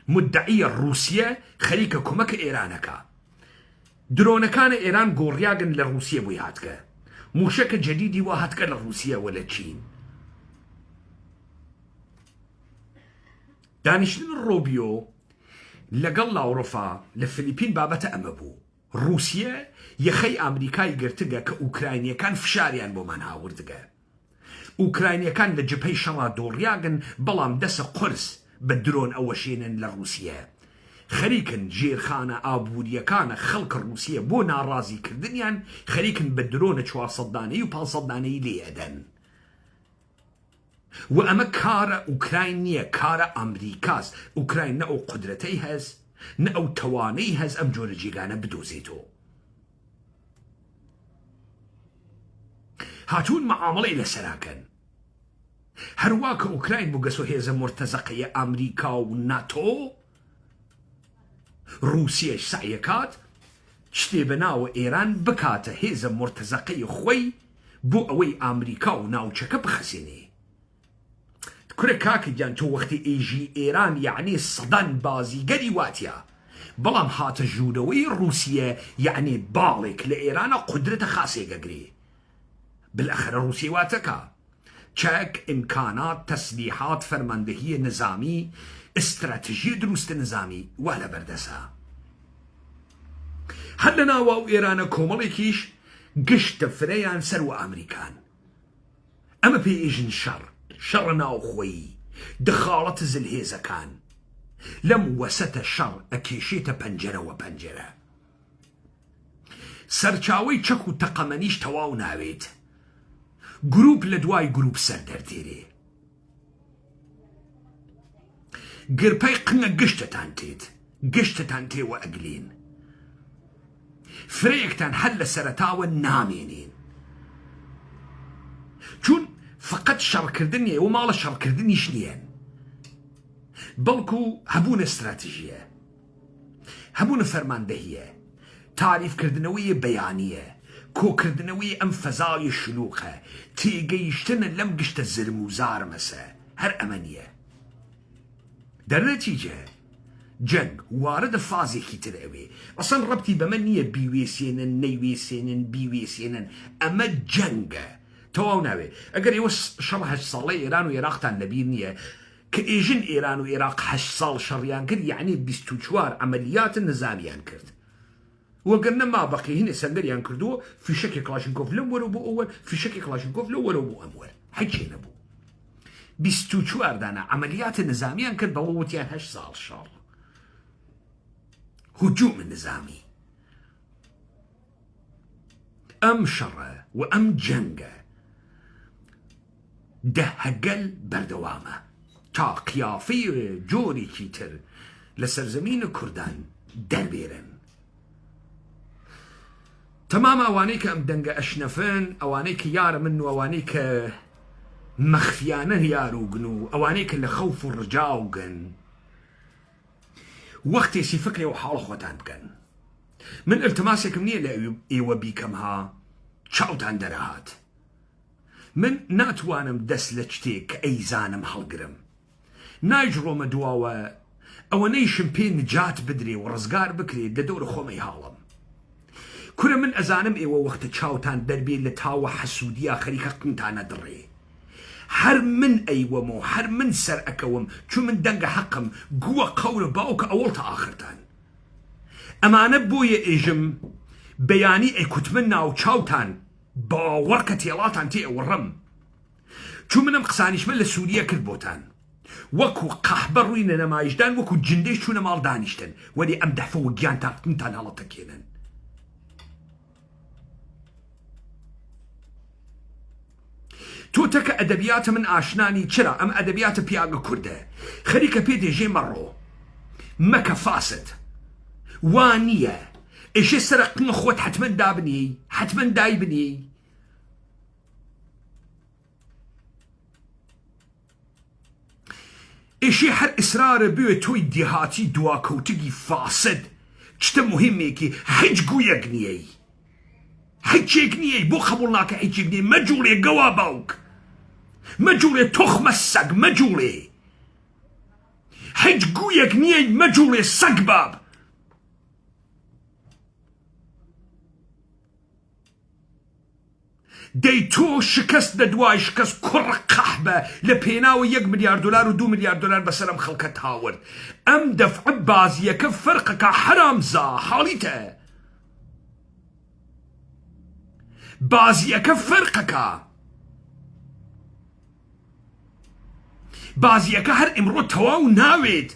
مدعية روسيا خليك كومك إيرانكا درون كان إيران قورياغن لروسيا بويهاتك موشك جديدي واهاتك لروسيا ولا تشين دانشتن الروبيو لقل لاوروفا لفلبين بابتا أمبو روسيا يخي أمريكاي قرتقا كأوكراينيا كان فشاريان بومان هاوردقا أوكراينيا كان لجبهي شما دورياغن بلام دس قرص بدرون أوشين لروسيا خريكن جيرخانة آبوريا كان خلق روسيا بو نارازي كردنيان خريكن بدرون شوا صداني وبال صداني ليدن وأما كارا أوكراينيا كارا أمريكاس أوكراين نأو قدرتي هز نأو تواني هز أم جورجيغانا بدوزيتو هاتون معاملة إلى سراكن هرواك أوكراين بوغسو هيزا مرتزقية أمريكا وناتو روسيا سعيكات شتيبناو إيران بكاتا هيزا مرتزقية خوي بو أوي أمريكا وناوچك بخسيني كركاكي جان تو وقتي ايجي ايران يعني صدان بازي قري واتيا بلام هات جودوي روسيا يعني بالك لايران قدرة خاصة قري بالاخر روسيا واتكا تشاك امكانات تسليحات فرماندهية نظامي استراتيجية دروست نظامي ولا بردسا هلنا واو ايران كوماليكيش قشت فريان سرو امريكان اما بي ايجن شرنا وخوي دخالة زلهيزة كان لم وسط الشر أكيشيت بنجرة وبنجرة سرچاوي چكو تقمنيش تواو ناويت جروب لدواي جروب سردرديري قرباي قنا قشت تانتي وأقلين فريقتان حل سرتاوى نامينين چون فقط شر كردنيا ومالا شر كردني شنيان بلكو هبون استراتيجية هبون فرماندهية تعريف كردنوية بيانية كو كردنوية ام فزاي شلوخة تيجيشتن لم قشت الزرموزار مسا هر امانية در نتيجة جنگ وارد فازي كتير اوي اصلا ربطي بمنية بيويسينن نيويسينن بيويسينن اما جنگ تواو ناوي اگر يوس شرح صالي ايران وعراق تان نبينية كإيجن ايران وعراق 8 صال شريان كرد يعني 24 عمليات نظاميان كرد وقلنا ما بقي هنا سندريان كردو في شكل كلاشنكوف الاول وبو اول في شكل كلاشنكوف الاول وبو اول حكينا بو 24 دانا عمليات نظاميان كرد بووتيان 8 صال شر هجوم النظامي ام شره وام جنگه ده هقل بردوامه تا قيافي جوري كيتر لسرزمين كردان دربيرن تمام اوانيك ام دنگا اشنفن اوانيك يار منو اوانيك مخفيانا ياروغنو اوانيك لخوف الرجاوغن وقتي سي فكري وحال خوتان بكن من التماسك مني لايوه بيكمها تشاوتان درهات من ناتوانم دس لجتيك اي زانم حلقرم نايجرو مدواوة او نيشم بين نجات بدري ورزقار بكري لدور خومي هالم كنا من ازانم ايوه وقت تشاوتان دربي لتاوة حسودية خريكا قنتانا دري هر من ايوه مو هر من سر اكوم شو من دنق حقم قوة قول باوك اولتا اخرتان اما نبوية ايجم بياني اي كتمنا او تشاوتان باوركة يلاتان تي ورم شو من مقصانيش من لسوريا كذبوتان وكو قحبر وين نما يجدان وكو جنديش شو نمال دانيشتن ولي امدح فوق جان تاقنتان هلا تكينن تو تك ادبيات من اشناني تشرا ام ادبيات بياغ كرده خليك بيدي جي مرو مكا فاسد وانيه ايش سرق نخوت حتما دابني حتما دايبني ايش حر اصرار بيو توي ديهاتي دواكوتقي فاسد شتا مهميكي حج قويقنيي حجيقنيي بو قبولناك حجيقنيي مجولي قوابوك مجولي تخ مسق مجولي هیچ گویەک نییە مەجوڵێ سەگ باب. دەی تۆ شکست دەدوای شکست کوڕ قەحبە لە پێناوە 1 ملیار دلار و 2 ملیار دلار بەسەر ئەم خەڵکە تاورد. ئەم دەفعە بازیەکە فەرقەکە حرامزا حاڵیتە. بازیەکە فەرقەکە. بازیەکە هەر ئێمڕۆ تەواو ناوێت.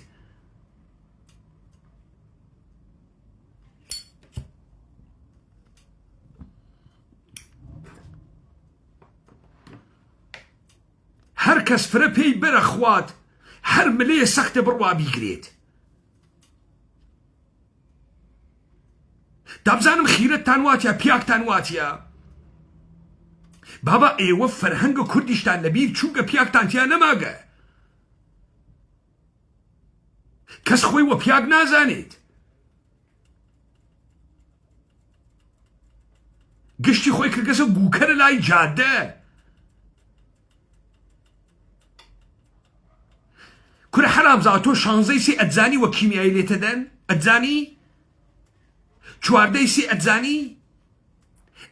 هەر کەس فرە پێی بەرە خوات هەر ملەیە سەختە بڕوا بیگرێت. دابزانم خیرەتتان واتیە پیاکتان واتیە. بابا ئێوە فەرهەنگە کوردیشتان لەبیر چووکە پیاکتانتیا نەماگە. کەس خۆی وە پیاک نازانێت. گشتی خۆی کردگەسە گوکەرە لای جادە. کورە حرامزا تۆ 16 سی ئەتزانی وە کیمیایی لێتەدەن؟ ئەتزانی؟ 14 سی ئەتزانی؟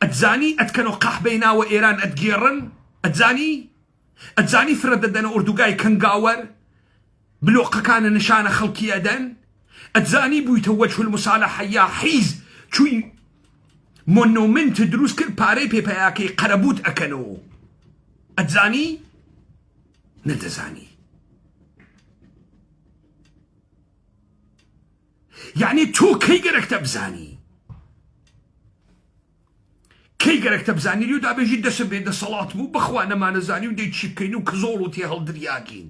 ئەتزانی ئەتکەنەوە قەحبەی ناوە ئێران ئەتگێڕن؟ ئەتزانی؟ ئەتزانی فرە دەدەنە ئوردوگای کەنگاوەر؟ بلۆقەکانە نیشانە خەڵکی ئەدەن؟ ئەتزانی بوویتە وەجه الموسالەحە یا حیز چووی مۆنۆمنت دروست کرد پارەی پێپەیاکەی قەرەبوت ئەکەنەوە. ئەتزانی؟ نەدەزانی. یعنی تۆ کەی گەرەکتە بزانی؟ کەی گەرەکتە بزانی و دابێژی دەسە بێ دەسەڵات بوو بەخوا نەمانەزانی و دەی چی بکەین و کزۆڵ و تێ هەڵدریاکین.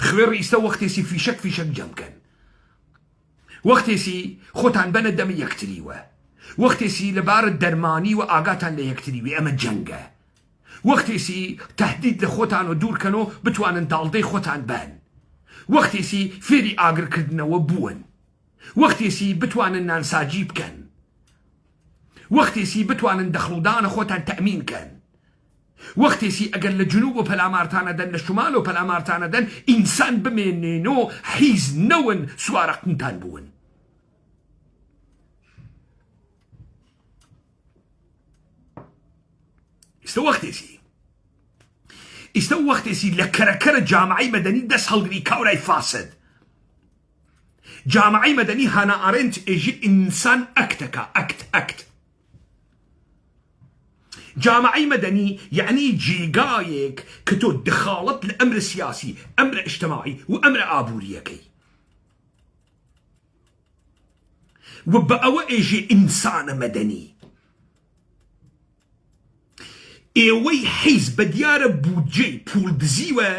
خوێ ڕئیستە وەختێسی فیشەک جەمکەن. وەختێسی خۆتان بەنە دەمە یەکتریوە. وەختێسی لەبارە دەرمانی و ئاگاتان لە یەکتریوی ئەمە جەنگە. وەختێسی تهدید لە خۆتان و دوورکەنەوە بتوانن داڵدەی خۆتان بن. وەختێسی فێری ئاگرکردنەوە بوون. وەختێسی بتوانن نانساجی بکەن. وەختێسی بتوانن دەخڵودانە خۆتان تەمین کەن. وەختێسی ئەگەر لە جنوب و پەلامارتانە دەن لە شمال و پەلامارتانە دەن ئینسان بمێنێنەوە حیز نەون سوارە قنتان بوون. ئیستە وەختێسی لە کەرەکەرە جامعەی مەدەنی دەست هەڵگری کاورای فاسد. جامعەی مەدەنی هانا ئارێنت ئێژی ئینسان ئەکتەکە ئەکت. جامعەی مەدەنی یعنی جێگایەک کە تۆ دخاڵەت لە ئەمرە سیاسی، ئەمرە ئیجتماعی و ئەمرە ئابووریەکەی. و بە ئەوە ئێژێ ئینسانە مەدەنی. ئێوەی حیز بە دیارە بودجەی پول دزیوە،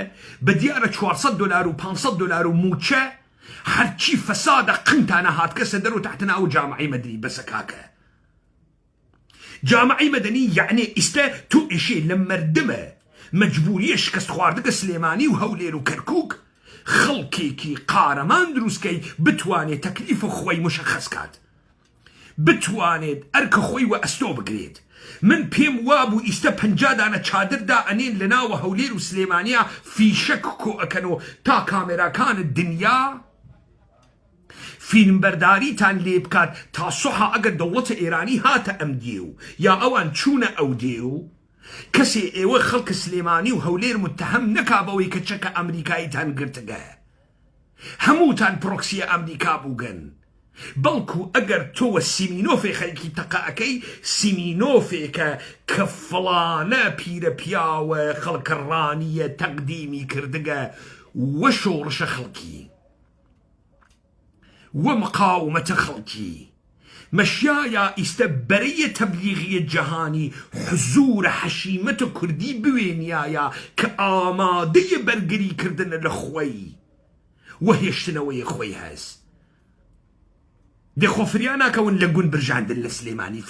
بە دیارە 400 دلار و 500 دلار و موچە هەرچی فەسادە قنتانە هاتکەسە دەرۆ تحتە ناو جامعەی مەدەنی بەسە کاکە. جامعەی مەدەنی یعنی ئیستە تۆ ئێشێ لە مەردمە مەجبوریە شکست خواردگە سلێمانی و هەولێر و کەرکووک خەڵکێکی قارەمان دروستکەی بتوانێت تەکلیف خۆی مشەخەس کات. بتوانێت ئەرکە خۆی وە ئەستۆ بگرێت. من پێم وابوو ئیستە 50 دانە چادردا ئەنێن لە ناوە هەولێر و سلێمانیا فیشەک کۆ ئەکەنەوە تا کامێراکانت دنیا فیلمبەرداریتان لێ بکات تا سوحا ئەگەر دەوڵەتە ئێرانی هاتە ئەم دێو یا ئەوان چوونە ئەو دێو کەسێ ئێوە خەڵکە سلێمانی و هەولێر متتەهم نەکا بەوەی کە چەکە ئەمریکاییتان گرتگە. هەمووتان پرۆکسیە ئەمریکا بووگەن. بەڵکو ئەگەر تۆوە سیمینۆفێ خەڵکی تەقەکەی سیمینۆفێکە کە فڵانە پیرە پیاوە خەڵکەڕانیە تەقدیمی کردگە وە شۆڕشە خەڵکی وە مقاومەتە خەڵکی مەشیایە ئیستە بەرەیە تەبلیغیە جەهانی حزورە حەشیمەتە کوردی بوێنیایە کە ئامادەیە بەرگری کردنە لە خۆی وە هێشتنەوەی خۆی هەست. دەخۆ فریا ناکەون لە گون برژاندن لە سلێمانی،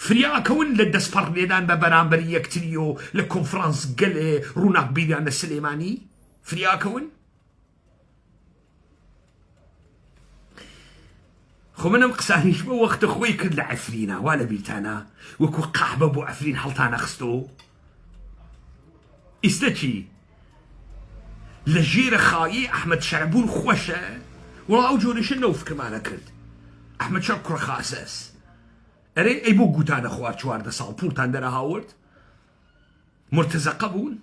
فریاکەون لە دەستپەڕێدان بە بەرامبەری یەکتری و لە کۆنفرانس گەلێ ڕووناک بیریان لە سلێمانی فریاکەون. خۆ منم قسانیش بە وەختە خۆی کرد لە عەفرینە وا لە بیرتانە وەکو قەحبە بۆ عەفرین هەڵتانە خستۆ. ئیستە چی؟ لە خايي أحمد شعبون خوشة وڵا ئەو جۆرەشە نەوفکرمانە کرد ئەحمەد شەڕ کوڕە خاسەس ئەرێ ئەی بۆ گوتانە خوارد 14 ساڵ پوڵتان دەرەهاورد مرتزەقە بوون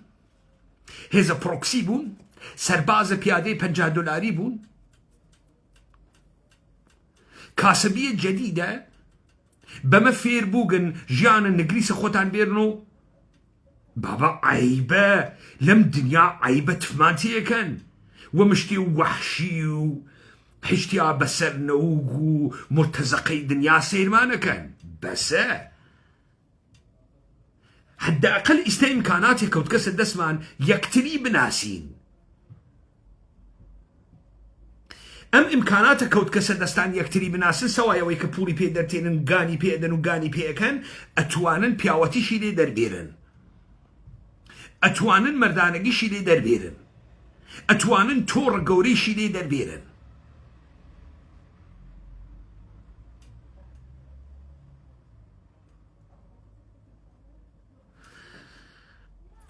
هێزە پرۆکسی بوون سەربازە پیادەی 50 دلاری بوون کاسبیە جەدیدە بەمە فێر بووگن ژیانە نگریسە خۆتان بێرن و بابا عیبە لەم دنیا عیبە تفمان تێەکەن ومشتی وحشی و حشتیا بەسەر نەوگ و مرتزەقەی دنیا سیرمانەکەن بەسە حداقل ئیستا ئیمکاناتێک کەوت کەسە دەستمان یەکتری بناسین ئەم ئیمکاناتە کەوت کەسە دەستان یەکتری بناسن سەوایەوەی کە پوڵی پێ دەرتێنن گانی پێدەن و گانی پێەکەن ئەتوانن پیاوەتیشی لێ دەربێرن ئەتوانن مەردانەگیشی لێ دەربێرن ئەتوانن تۆڕە گەورەیشی لێ دەربێرن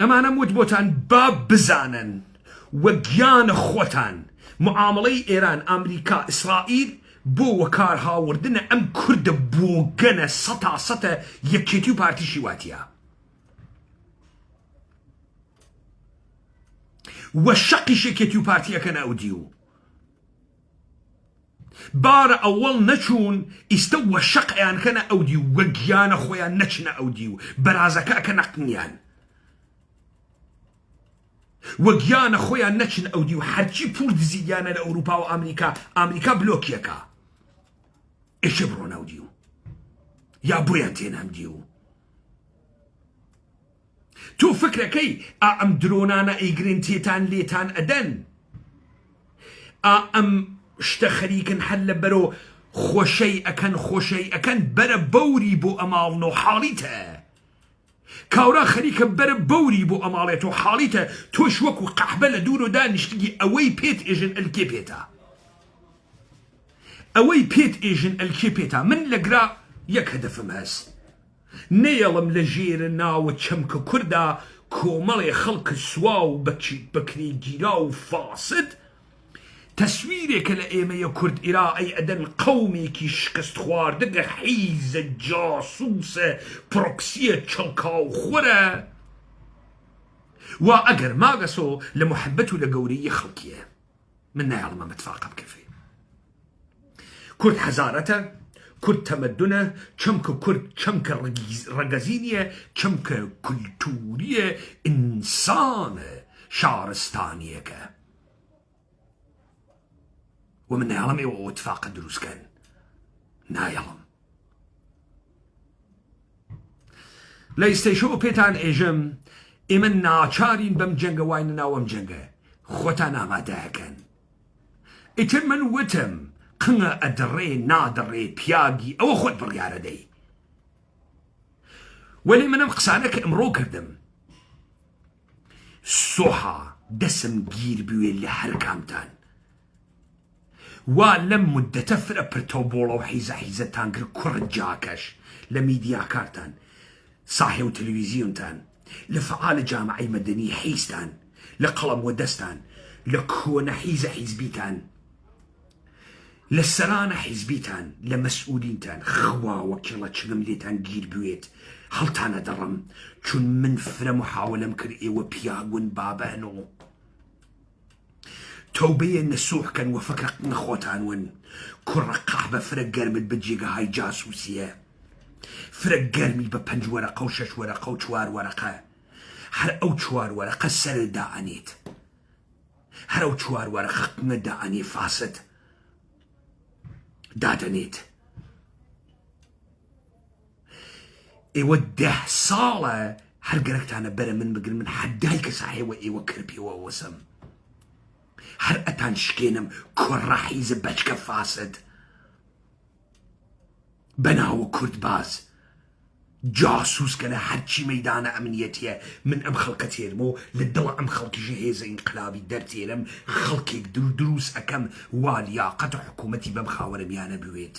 ئەمانە وت بۆتان با بزانن وە گیانە خۆتان معاملەی ئێران ئەمریکا ئیسرائیل بۆ وەکار هاوردنە ئەم کوردە بۆگەنە سەتە یەکێتی و پارتیشی واتیە وە شەقیش یەکێتی و پارتیەکەنە ئەو دیو بارە ئەوەڵ نەچوون ئیستە وە شەقیانکەنە ئەو دیو وە گیانە خۆیان نەچنە ئەو دیو بەرازەکە ئەکە نەقنیان وەگیانە خۆیان نەچن ئەو دی و هەرچی پوڵ دزیدیانە لە ئەوروپا و ئەمریکا بلۆکیەکە ئێشە بڕۆن ئەو دی و یا بۆیان تێنام دی و تۆ فکرەکەی ئەم درۆنانە ئەیگرن تێتان لێتان ئەدەن ئەم شتە خەریکن هەر لە بەرۆ خۆشەی ئەەکەن بەرە بەوری بۆ ئەماڵن و حاڵیتە کاورا خەریکە بەرە بەوری بۆ ئەماڵێت و حاڵیتە تۆش وەکو قەحبە لە دوور و دانیشتگی ئەوەی پێت ئێژن ئەلکێ پێتە ئەوەی پێت ئێژن ئەلکێ پێتە من لەگرا یەک هەدەفم هەست نەیەڵم لە ژێرە ناوە چەمکە کووردا کۆمەڵێ خەڵکە سوا و بەکرێگیرا و فاسد تەسویرێکە لە ئێمەیە کورد ئێرائەی ئەدەن قەومێکی شکست خواردەگە حیزە جاسووسە پرۆکسیە چڵکاو خۆرە وا ئەگەر ماگەسۆ لە محەبەت و لە گەورەی خەڵکیە من نایڵمە متفاقە بکەفێ کورد حەزارەتە کورد تەمەدونە چەمکە کورد چەمکە ڕەگەزینیە چەمکە کولتوریە ئینسانە شارستانیەکە ومن نایڵم ئێوە اتفاقە دروستکەن نایڵم لە ئیستەیشەوە پێتان ئێژم ئێمە ناچارین بەم جەنگە واینە ناوەم جەنگە خۆتان ئامادەیەکەن ئیتر من وتم قنگە ئەدڕێ نادڕێ پیاگی ئەوە خۆت بڕیارە دەی وەلی منم قسانە کە ئەمڕۆ کردم سۆحا دەسم گیر بوێ لە هەر کامتان وا لەم مدەتە فرە پرتۆبۆڵە و حیزەتان کرد کوڕ جاکەش لە میدیاکارتان ساحێ و تەلەڤیزیۆنتان لە فەعالە جامعەی مەدەنی حیزتان لە قەڵەم و دەستان لە کۆنە حیزە حیزبیتان لە سەرانە حیزبیتان لە مەسئولینتان خوا وەکیڵە چگم لێتان گیر بوێت هەڵتانە دەڕم چون من فرە محاولەم کرد ئێوە پیاگون بابەنەوە تۆبەیە نەسوحکەن و فکرە نەخۆتان ون کوڕە قەحبە فرە گەرمت بە جێگەهای جاسووسیە فرە گەرمی بە 5 وەرەقە و 6 وەرەقە و 4 وەرەقە هەر ئەو 4 وەرەقە سەرت دائەنێت هەر ئەو 4 وەرەقە دائەنێ فاسد دادەنێت ئێوە 10 ساڵە هەر گەرەکتانە بەرە من بگرن من حەدای کە ساحێوە ئێوە کرپیەوە وەسم هەر ئەتان شکێنم کوڕە حیزە بەچکە فاسد بەناوە کورد باز جاسووسکە لە هەرچی مەیدانە ئەمنیەتیە من ئەم خەڵکە تێرم و لە دڵە ئەم خەڵکیژە هێزە ئینقلابی دەرتێرم خەڵکێک دروست ئەەکەم وا لیاقەت و حکوومەتی بەم خاوەنە میانە بوێت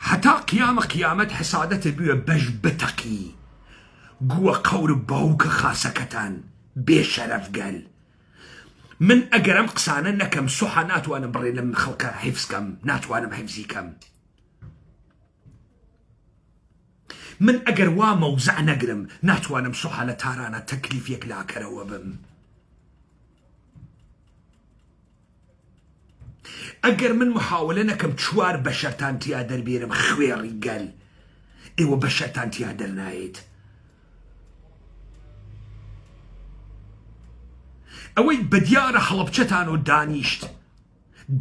هەتا قیامەت حسادەتە بووە بەش بتەقی گووە قەور باوکە خاسەکەتان بێشەرەفگەل من ئەگەرم قسانە نەکەم سوحە ناتوانم بڕێ لەم خەڵکە حیفزکەم ناتوانم حیفزی کەم من ئەگەر وا مەوزع نەگرم ناتوانم سوحە لە تارانە تەکلیفێک لاکەرەوە بم ئەگەر من محاولە نەکەم چوار بەشەرتان تیا دەربێرم خوێڕی گەل ئێوە بەشەرتان تیا دەرنایێت ئەوەی بەدیارە هەڵەبچەتان و دانیشت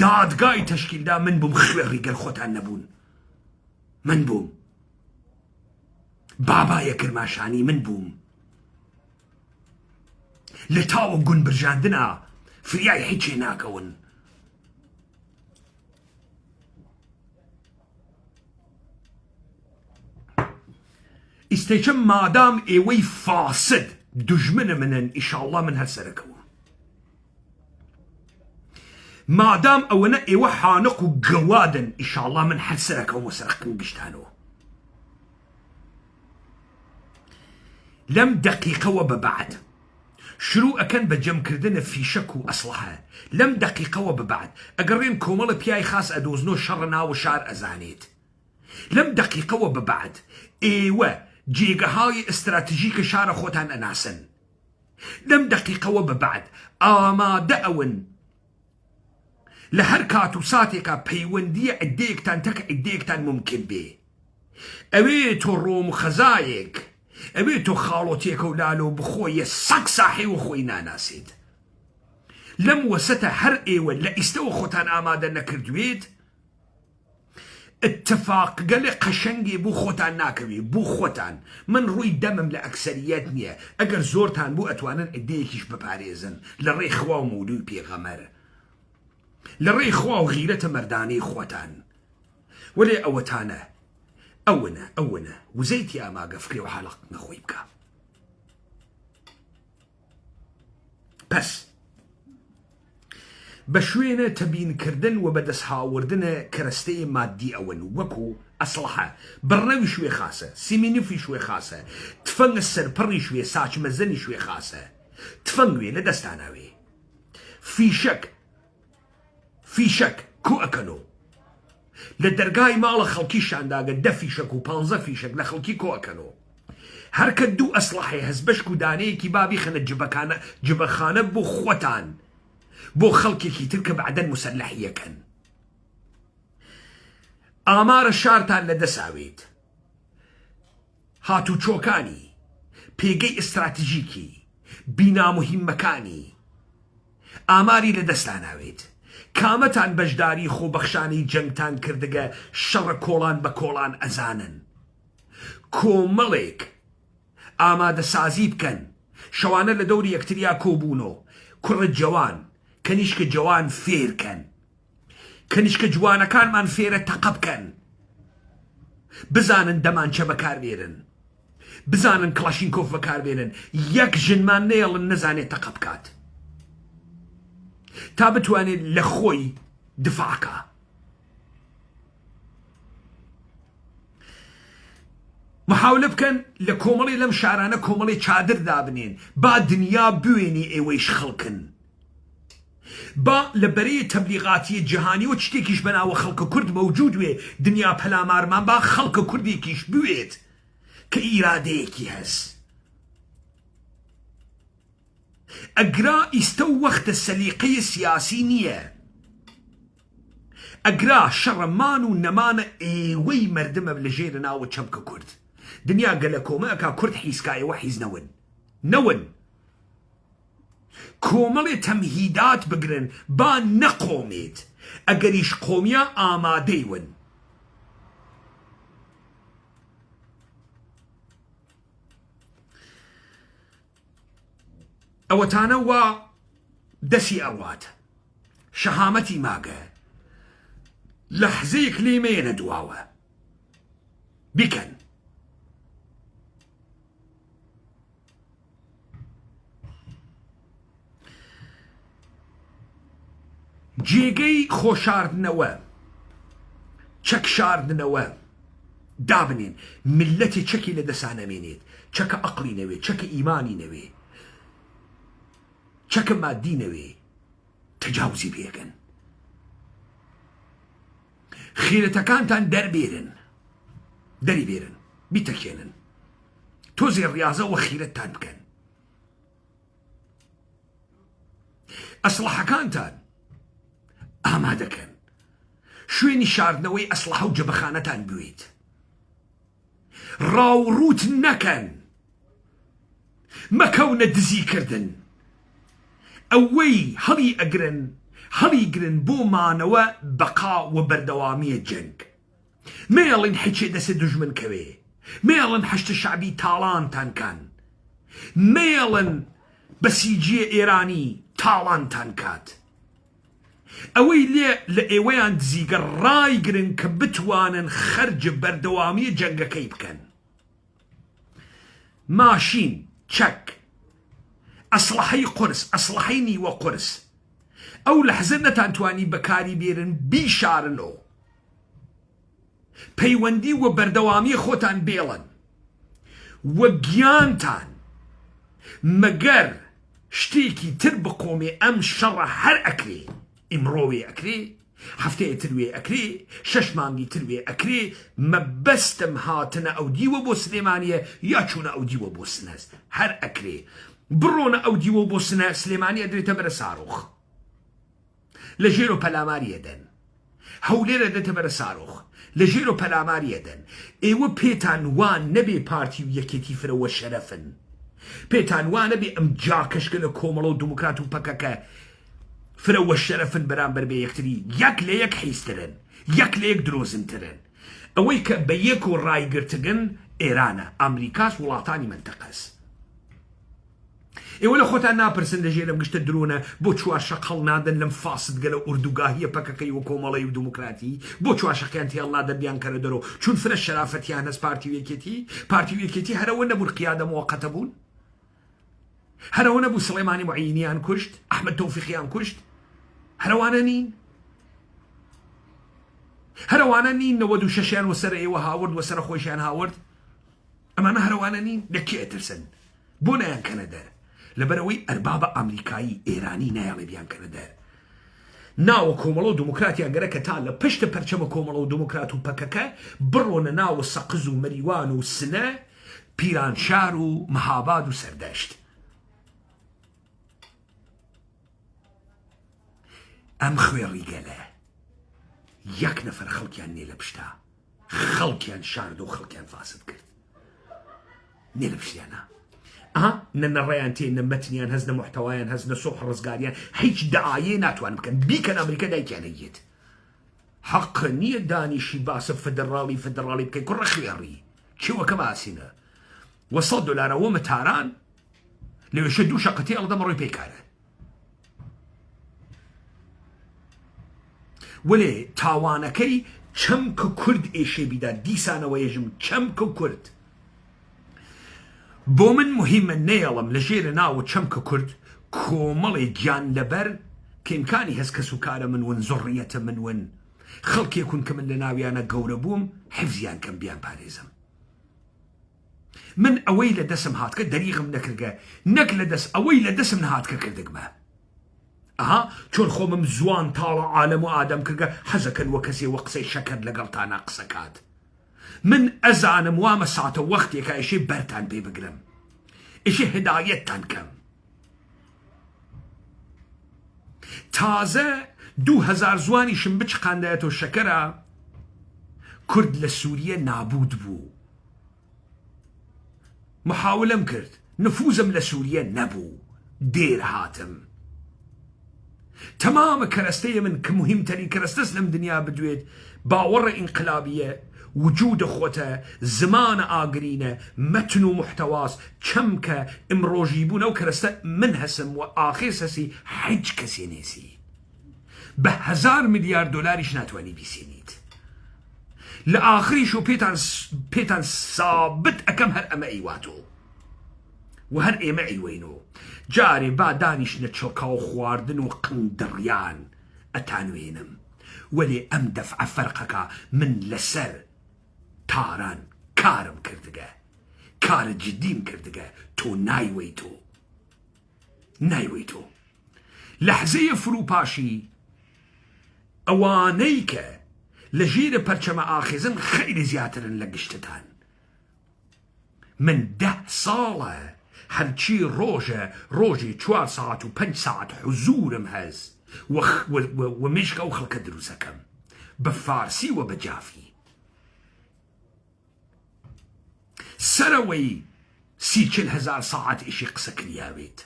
دادگای تەشکیلدا من بووم خوێڕی گەل خۆتان نەبوون من بووم بابایە کرماشانی من بووم لە تاوە گون برژاندنە فریای هیچێ ناکەون ئیسێچە مادام ئێوەی فاسد دوژمنە منن ئیشاڵڵا من هەرسەرەکەوە مادام ئەوەنە ئێوە حانق و گەوادن ئیشاڵڵا من هەرسەرەکەوم و سەرقم گشتانەوە لەم دەقیقەوە بەبعد شروع ئەکەن بە جەمکردنە فیشەک و ئەسلحە لەم دەقیقەوە بەبعد ئەگەڕێن کۆمەڵە پیای خاص ئەدۆزنۆ شەڕ ناو شار ئەزانێت لەم دەقیقەوە بەبعد ئێوە جێگەهای ئستراتیژیکە شارە خۆتان ئەناسن لەم دەقیقەوە بەبعد ئامادە ئەون لە هەر کات و ساتێکە پەیوەندیە عیدەیەکتان تەکە عیدەیەکتان ممکن بێ ئەوێ تۆ ڕۆم و خەزایەک ئەوێ تۆ خاڵۆتێکە و لالۆ بخۆیە سەگ ساحێ و خۆی ناناسێت لەم وەسەتە هەر ئێوە لە ئیستەوە خۆتان ئامادە نەکردوێت اتفاق گەلێ قەشەنگێ بوو خۆتان ناکەوێ بوو خۆتان من ڕووی دەمم لە ئەکسەریەت نییە ئەگەر زۆرتان بوو ئەتوانن عیدەیەکیش بپارێزن لە ڕێی خوا و مولوی پێغەمەر لە ڕێی خوا و غیرەتە مەردانەی خۆتان وەلێ ئەوەتانە ئەوەنە وزەیتی ئاماگە فکرێ و حەڵق نەخۆی بکە پەس بە شوێنە تەبینکردن و بەدەست هاوردنە کەرەستەی مادی ئەوەن وەکو ئەسڵحە بڕنەوی شوێ خاسە سیمینوفی شوێ خاسە تفەنگە سەرپڕی شوێ ساچمەزەنی شوێ خاسە تفەنگوێ لە دەستاناوێ فیشەک کو ئەکەنۆ لە دەرگای ماڵە خەڵکی شانداگە 10 فیشەک و 15 فیشەک لە خەڵکی کۆ ئەکەنۆ هەرکە دوو ئەسڵحەیە هەست بەشک و دانەیەکی بابی خەنە جبەخانە بۆ خۆتان بۆ خەڵکێکی تر کە بەعدەن موسەلەحیەکەن ئامارە شارتان لەدەساوێت هاتوچۆکانی پێگەی ئستراتیژیکی بیناموهیممەکانی ئاماری لەدەستاناوێت کامەتان بەشداری خۆبەخشانی جەنگتان کردگە شەڕە کۆڵان بە کۆڵان ئەزانن کۆمەڵێک ئامادە سازی بکەن شەوانە لە دەوری یەکتریا کۆبوونەوە کوڕە جوان کەنیشکە جوان فێرکەن کەنیشکە جوانەکانمان فێرە تەقە بکەن بزانن دەمانچە بەکاربێرن بزانن کڵاشینکۆف بەکاربێنن یەک ژنمان نێڵن نەزانێت تەقە بکات تا بتوانێت لە خۆی دفاعکە محاولە بکەن لە کۆمەڵی لەم شارانە کۆمەڵی چادر دابنێن با دنیا بوێنی ئێوەیش خەڵکن با لە بەرەی تەبلیغاتی جیهانی و شتێکیش بەناوە خەڵکە کورد مەوجود وێ دنیا پەلامارمان با خەڵکە کوردێکیش بوێت کە ئیرادەیەکی هەست ئەگرا ئیستە و وەختە سەلیقەی سیاسی نییە ئەگرا شەڕەمان و نەمانە ئێوەی مردمە لە ژێرە ناوە چەمکە کورد دنیا گەلە کۆمە ئەکا کورد حیسکایەوە حیز نەون کۆمەڵێ تەمهیدات بگرن با نەقۆمێت ئەگەریش قۆمیە ئامادەیون ئەوەتانە وا دەسی ئەوات شەهامەتی ماگە لەحزەیەک لێمەیەنە دواوە بیکەن جێگەی خۆشاردنەوە چەکشاردنەوە دابنين ملتي تشكي لدسانا مينيت تشكا عقلي نوي تشكا إيماني نوي تشكا مادي نوي تجاوزي بيكن خيرتكانتان دري بيرن بيتكينن توزي الرياضة وخيرتان بكن أصلحة كانتان ئامادە کەن شوێنی شاردنەوەی ئەسلحە و جەبەخانەتان بوێت ڕاوڕوت نەکەن مەکەونە دزیکردن ئەوەی هەڵی گرن بۆ مانەوە بەقا و بەردەوامیە جەنگ مێڵن حیچێ دەسێ دوژمن کەوێ مێڵن هەشتە شعبی تاڵانتان کەن مێڵن بەسیجیە ئێرانی تاڵانتان کات ئەوەی لە ئێوەیان دزیگە ڕایگرن کە بتوانن خەرج بەردەوامی جەنگەکەی بکەن ماشین چەک ئەسلحەی قورس ئەسلحەی نیوە قورس ئەو لەحزە نەتانتوانی بەکاری بێرن بیشارنەوە پەیوەندی و بەردەوامی خۆتان بێڵن وە گیانتان مەگەر شتێکی تر بقۆمێ ئەم شەڕە هەر ئەکرێ ئیمڕۆوێ ئەکرێ هەفتەیە تروێ ئەکرێ 6 مانگی تروێ ئەکرێ مەبەستم هاتنە ئەو دیوە بۆ سلێمانیە یا چوونە ئەو دیوە بۆ سنەس هەر ئەکرێ بڕۆنە ئەو دیوە بۆ سنە سلێمانی ئەدرێتە بەرە ساڕۆخ لە ژێر و پەلاماریە دەن هەولێرە دێتە بەرە ساڕۆخ لە ژێر و پەلاماریە دەن ئێوە پێتان وان نەبێ پارتی و یەکێتی فرەوە شەرەفن پێتان وان نەبێ ئەم جاکەشکە لە کۆمەڵە و دموکرات و پەکەکە فرەوە شەرەفن بەرامبەر بە یەکتری یەک لە یەک حیزترن یەک لە یەک درۆزنترن ئەوەی کە بە یەک و ڕایگرتگن ئێرانە ئەمریکاس وڵاتانی منتەقەس ئێوە لە خۆتان ناپرسن لەژێر ئەم گشتە درۆنە بۆ چوارشە قەڵ نادەن لەم فاسدگە لە ئوردوگاهیە پەکەکەی و کۆمەڵی و دموکراتی بۆ چوارشەکەیان تێڵ نادەن بیان کەرە دەرەوە چون فرە شەرافەتیان هەست پارتی و یەکێتی هەرەوە نەبوون قیادە موقەتە بوون هەرەوە نەبوو سڵێمانی معینیان کوشت ئەحمەد تەوفیقیان کوشت هەروانە نین هەروانە نین 96یان وەسەر ئێوە هاورد وەسەر خۆشیان هاورد ئەمانە هەروانە نین لەکێ ئەترسن بۆ نەیان کەنە دەر لەبەرەوەی ئەربابە ئەمریکایی ئێرانی نایاڵێ بیان کەنە دەر ناوە کۆمەڵە و دموکراتیان گەرە کە تا لە پشتە پەرچەمە کۆمەڵە و دموکرات و پەکەکە بڕۆنە ناوە سەقز و مەریوان و سنە پیرانشار و مەهاباد و سەردەشت ئەم خوێڕیگەلە یەک نەفەر خەڵکیان نێ لە پشتا خەڵکیان شارد و خەڵکیان فاسد کرد نێ لە پشتیانە نە نەڕێیان تێ نە مەتنیان هەز نە محتەوایان هەز نە سۆح ڕزگاریان هیچ دەعایێ ناتوان بکەن بیکەن ئەمریکا دایکیانەیەت حەق نییە دانیشی باسە فەدەڕاڵی بکەی کوڕە خوێڕی چێوەکە باسینە $100 وە مەتاران لەوێشە 2 شەقەتی ئەڵدەمە ڕۆی پێکارە وەلێ تاوانەکەی چەمکە کورد ئێشێ بیدا دیسانەوە ێژم چەمکە کورد بۆ من مهمە نێڵم لە ژێرە ناوە چەمکە کورد کۆمەڵی گیان لەبەر کە ئیمکانی هەست کەس و کارە منون زۆڕیەتە منون خەڵکێکون کە من لە ناویانە گەورە بووم حیفزیان کەم بیان پارێزم من ئەوەی لە دەسم هاتکە دەریغم نەکردگە نەک لە دەست ئەوەی لە دەسم نهاتکە کردگمە چۆن خۆمم زوان تاڵە عالەم و ئادەم کردگە حەزەکەن وە کەسێ وە قسەی شەکەر لەگەڵتانە قسەکات من ئەزانم وامە ساتە وەختێکە ئێشێ بەرتان پێ بگرم ئێشێ هدایەتتان کەم تازە 2000 زوانیشم بچقاندایەتەوە شەکەرە کورد لە سووریە نابود بوو محاولم کرد نفوزم لە سووریە نەبوو دێر هاتم تەمامە کەرەستەیە من کە مهمترین کەرەستەس لەم دنیا بدوێت باوەڕە ئینقلابیە وجود خۆتە زمانە ئاگرینە مەتن و محتەواس چەمکە ئمڕۆژی بوون ئەو کەرەستە من هەسم و ئاخێس هەسی هیچ کەسێ نێسی بە $1000 میلیارد ناتوانی بیسێنیت لە ئاخریش و پێتان سابت ئەەکەم هەر ئەمە ئەیواتۆ و هەر ئێمە ئەیوەینەوە جارێ با دانیشنە چڵکە و خواردن و قندڕیان ئەتانوێنم وەلێ ئەم دەفعە فەرقەکە من لەسەر تاران کارم کردگە کارە جدیم کردگە تۆ نایوەی تۆ لەحزەیە فروپاشی ئەوانەی کە لە ژێرە پەرچەمە ئاخێزن خەیلی زیاترن لە گشتتان من 10 ساڵە هەرچی ڕۆژێ 4 ساعت و 5 ساعت حزورم هەز و مشکە و خەڵکە دروستەکەم بە فارسی و بە جافی سەرەوەی 30-40 ساعت ئیشی قسە کریاوێت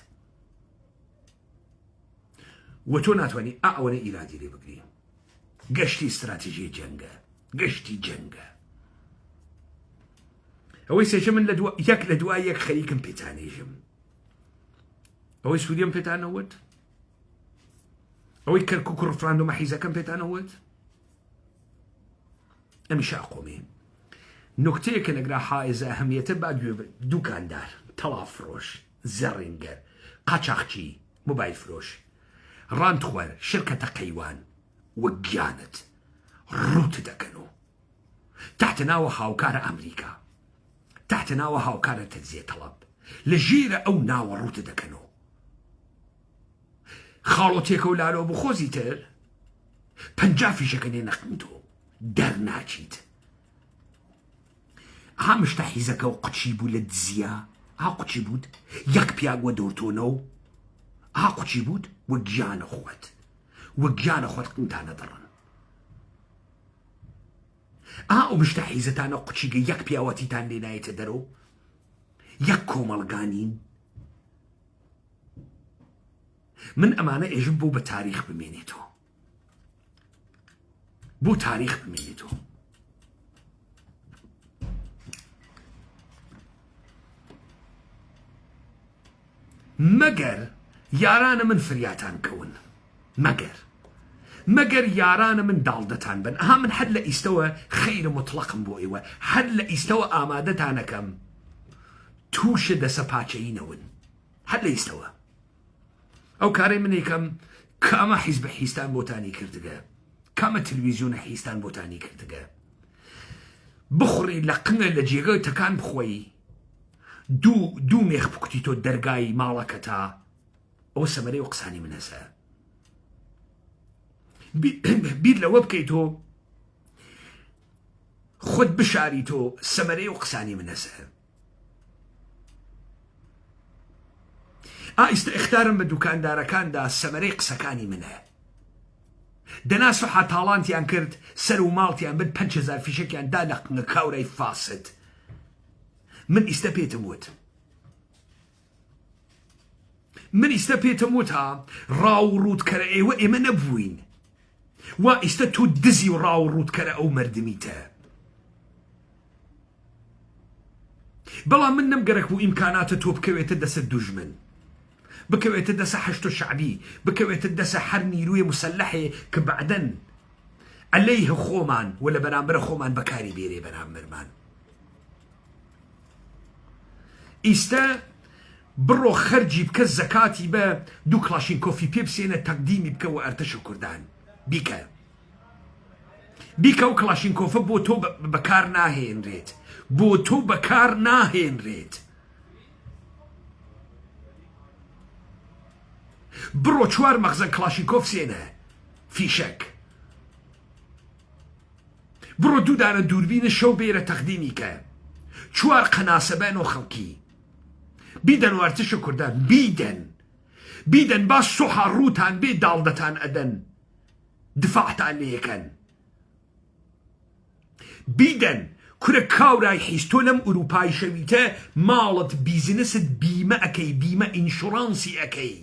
و تۆ ناتوانانی ئەوەنە ئیرادی لێ بگری گەشتی استراتیژی گەشتی جەنگە ئەوەی سێژە من یەک لە دوای یەک خەریکم پێتانێژم ئەوەی سوودیم پێتانەوت ئەوەی کەرکووک و ڕفراندۆمە حیزەکەم پێتانەوت ئەمیشە ئەقۆمێ نکتەیەکە لەگرا حائزە ئەهەمیەتە با دوکاندار تەڵافرۆش زەڕێنگەر قاچاقچی موبایل فرۆش ڕاندخوەر شرکەتە قەیوان وە گیانت ڕوت دەکەنەوە تحت ناوە هاوکارە ئەمریکا تحت ناوە هاوکارە تەجزیە تەڵەب لە ژێرە ئەو ناوە ڕوت دەکەنەوە خاڵۆتێکە و لالۆ بخۆزی تر 50 فیشەکە نێ نەقمتۆ دەرناچیت هەمشتە حیزەکە و قوچی بوو لە دزیە قوچی بود یەک پیاگوە دەورتۆنەوە قوچی بود وە گیانە خۆت قنتانە دەڕن ئەو بشتە حیزەتانە قوچیگە یەک پیاوەتیتان لێ نایەتە دەرەوە یەک کۆمەڵگانین من ئەمانە ئێژم بۆ بە تاریخ بمێنێتەوە مەگەر یارانە من فریاتان کەون مەگەر یارانە من داڵدەتان بن من هەر لە ئیستەوە خەیرە مطلقم بۆ ئێوە هەر لە ئیستەوە ئامادەتانەکەم تووشە دەسە پاچەینەون هەر لە ئیستەوە ئەو کارەی منێکەم کامە حیزبە حیستان بۆتانی کردگە کامە تلویزیۆنە حیستان بۆتانی کردگە بخوڕی لە قنگە لە جێگەی تەکان بخۆی دوو مێخ بکوتی تۆ دەرگای ماڵەکەتا ئەوە سەمەرەی و قسانی من هەسە بیر لەوە بکەیت تۆ خۆت بشاری تۆ سەمەرەی و قسانی من هەسە ئیستا اختارم بە دوکاندارەکاندا سەمەرەی قسەکانی منە دەناسە حاتاڵانتیان کرد سەر و ماڵتیان بن 5,000 فیشەکیان دا لە قنگە کاورای فاسد من ئیستە پێتم وت ها ڕاو ڕوودکەرە ئێمە نەبووین وا ئیستە تۆ دزی و ڕاو ڕوودکەرە ئەو مەردمیتە بەڵام من نەمگەرەک بوو ئیمکاناتە تۆ بکەوێتە دەسە دوژمن بکەوێتە دەسە حەشت و شعبی بکەوێتە دەسە هەر نیروی مسلحێ کە بەعدەن ئەلەیه خۆمان و لە بەرامبەرە خۆمان بەکاری بێرێ بەرامبەرمان ئیستە بڕۆ خەرجی بکە زەکاتی بە 2 کلاشینکۆفی پێ بسێنە تەقدیمی بکەوە ئەرتەشە کوردان بیکە و کلاشینکۆفە بۆ تۆ بەکار ناهێنرێت بڕۆ 4 مەخزن کلاشینکۆف سێنە فیشەک بڕۆ 2 دانە دووربینە شەو بێرە تەقدیمی کە 4 قەناسەبەن و خەڵکی بیدەن و ئەرتەشە کوردان بیدەن با سوحا ڕووتان بێ داڵدەتان ئەدەن دفاعتان لێ یەکەن بیدەن کورە کاورای حیز تۆ لەم ئوروپای شەویتە ماڵت بیزنست بیمە ئەەکەی بیمە ئینشورانسی ئەەکەی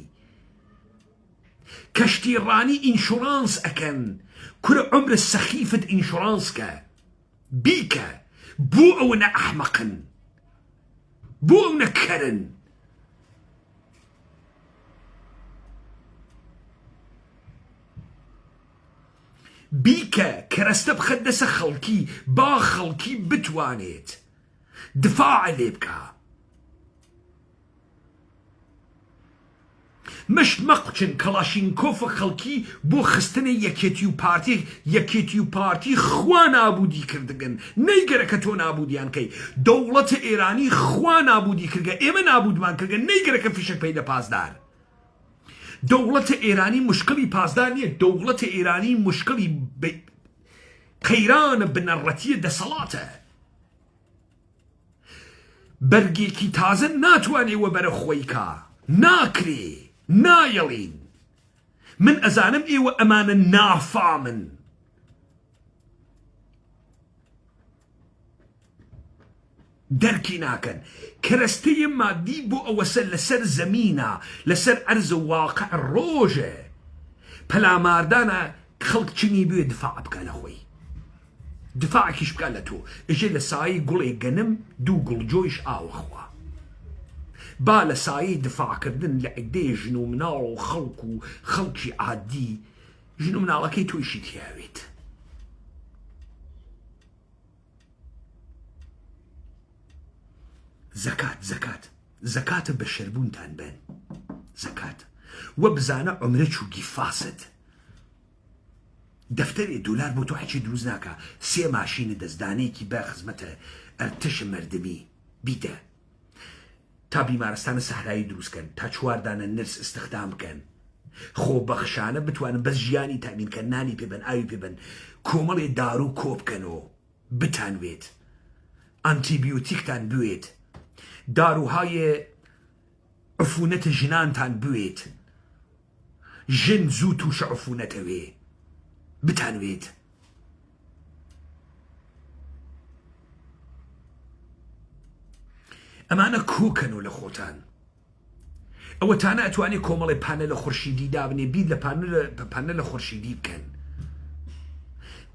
کەشتیڕانی ئینشورانس ئەەکەن کورە عمرە سەخیفت ئینشورانسکە بیکە بۆ ئەوە نە ئەحمەقن بۆ ئەو نەکەرن بیکە کەرەستە بخەت دەسە خەڵکی با خەڵکی بتوانێت دفاع لێ بکە مشت مەقچن کەلاشینکۆفە خەڵکی بۆ خستنە یەکێتی و پارتی خوا نابودی کردگەن نەیگەرەکە تۆ نابودیان کەی دەوڵەتە ئێرانی خوا نابودی کردگە ئێمە نابودمان کردگە نەیگەرەکە فیشک پەی لە پازدار دەوڵەتە ئێرانی مشکلی پازدار نییە دەوڵەتە ئێرانی مشکلی قەیرانە بنەڕەتیە دەسەڵاتە بەرگێکی تازە ناتوانێ وە بەرە خۆی کا ناکرێ نایەڵین من ئەزانم ئێوە ئەمانە نافامن دەرکی ناکەن کەرەستەیە مادی بۆ ئەوەسە لەسەر زەمینە لەسەر ئەرزە واقع ڕۆژە پەلاماردانە خەڵک چنی بوێ دفاع بکە لە خۆی دفاعکیش بکە لە تۆ ئەژێ لە سایی گوڵێ گەنم دوو گوڵجۆیش ئاوەخوا با لە سایی دفاعکردن لە عیدەی ژن و مناڵ و خەڵکی عادی ژن و مناڵەکەی تۆیشی تیاوێت زەکاتە بە شەربوونتان بن زەکات وە بزانە عمرە چووگی فاست دەفتەرێ دولار بۆ تۆ حەچی دروست ناکە 3 ماشینە دەستدانەیەکی بە خزمەتە ئەرتش مەردمی بیدە تا بیمارستانە سەحرایی دروستکەن تا 4 دانە نرس استخدام بکەن خۆ بەخشانە بتوانن بەس ژیانی تامینکە نانی پێبن ئاوی پێبن کۆمەڵێ دارو کۆ بکەنەوە بتانوێت ئەنتیبیۆتیکتان بوێت داروهای عفونەتە ژنانتان بوێت ژن زوو تووشە عفونەتەوێ بتانوێت ئەمانە کۆکەن و لە خۆتان ئەوە تانە ئەتوانێ کۆمەڵێ پانە لە خورشیدی دابنێ بید لە پانە لە خورشیدی بکەن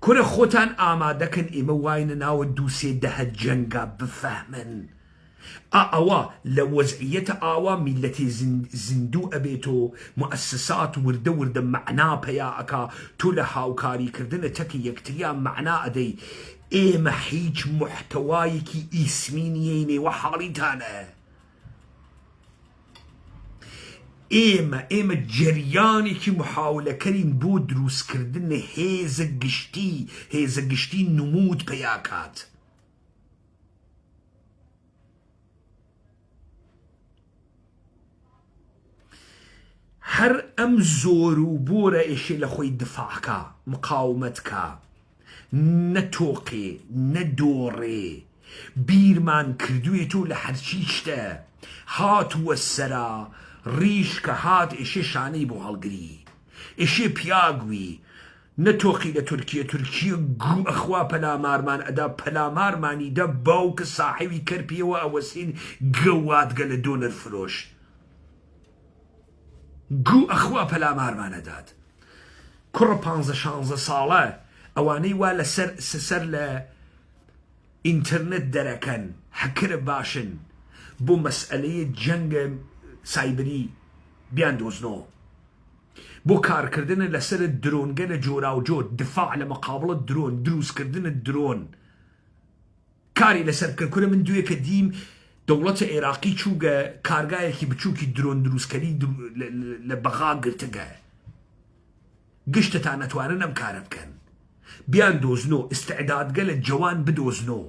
کورە خۆتان ئامادەکەن ئێمە واینە ناوە 2-3 جەنگا بفەهمن ئەوە لە وەزعیەتە ئاوا میلەتی زیندوو ئەبێت و مؤسسات وردە مەعنا پەیا ئەکا تۆ لە هاوکاریکردنە تەکی یەکتریان مەعنا ئەدەی ئێمە هیچ محتەوایەکی ئیسمی نیە نێوە حاڵیتانە ئێمە جەریانێکی محاولەکەرین بۆ دروستکردن هێزە گشتی نمود پەیاکات هەر ئەم زۆر و بۆرە ئێشێ لە خۆی دفاعکە مقاومەتکە نەتۆقێ نەدۆڕێ بیرمان کردوێت و لە هەرچی شتە هاتووە سەرا ڕیشکە هات ئێشێ شانەی بۆ هەڵگری ئێشێ پیاگوی نەتۆقی لە تورکیە گو ئەخوا پەلامارمان ئەدا پەلامارمانی دە باوکە ساحەوی کەرپیەوە ئەوەسین گەواتگە لە دۆنەر فرۆش گو ئەخوا پەلامارمانەدات کوڕە 15-16 ساڵە ئەوانەی وا سەر لە ئینتەرنێت دەرەکەن حەکرە باشن بۆ مەسئلەیە جەنگە سایبری بیان دۆزنەوە بۆ کارکردنە لەسەر درۆنگە لە جۆرا و جۆر دفاع لە مقابڵە درۆن دروستکردنە درۆن کاری لەسەر کورە من دوێکە دیم دەوڵەتە عێراقی چووگە کارگایەکی بچووکی درۆن دروستکەری لە بەغا گرتگە گشتتان نەتوانن ئەم کارە بکەن بیان دۆزنۆ ئستعدادگە لە جوان بدۆزنۆ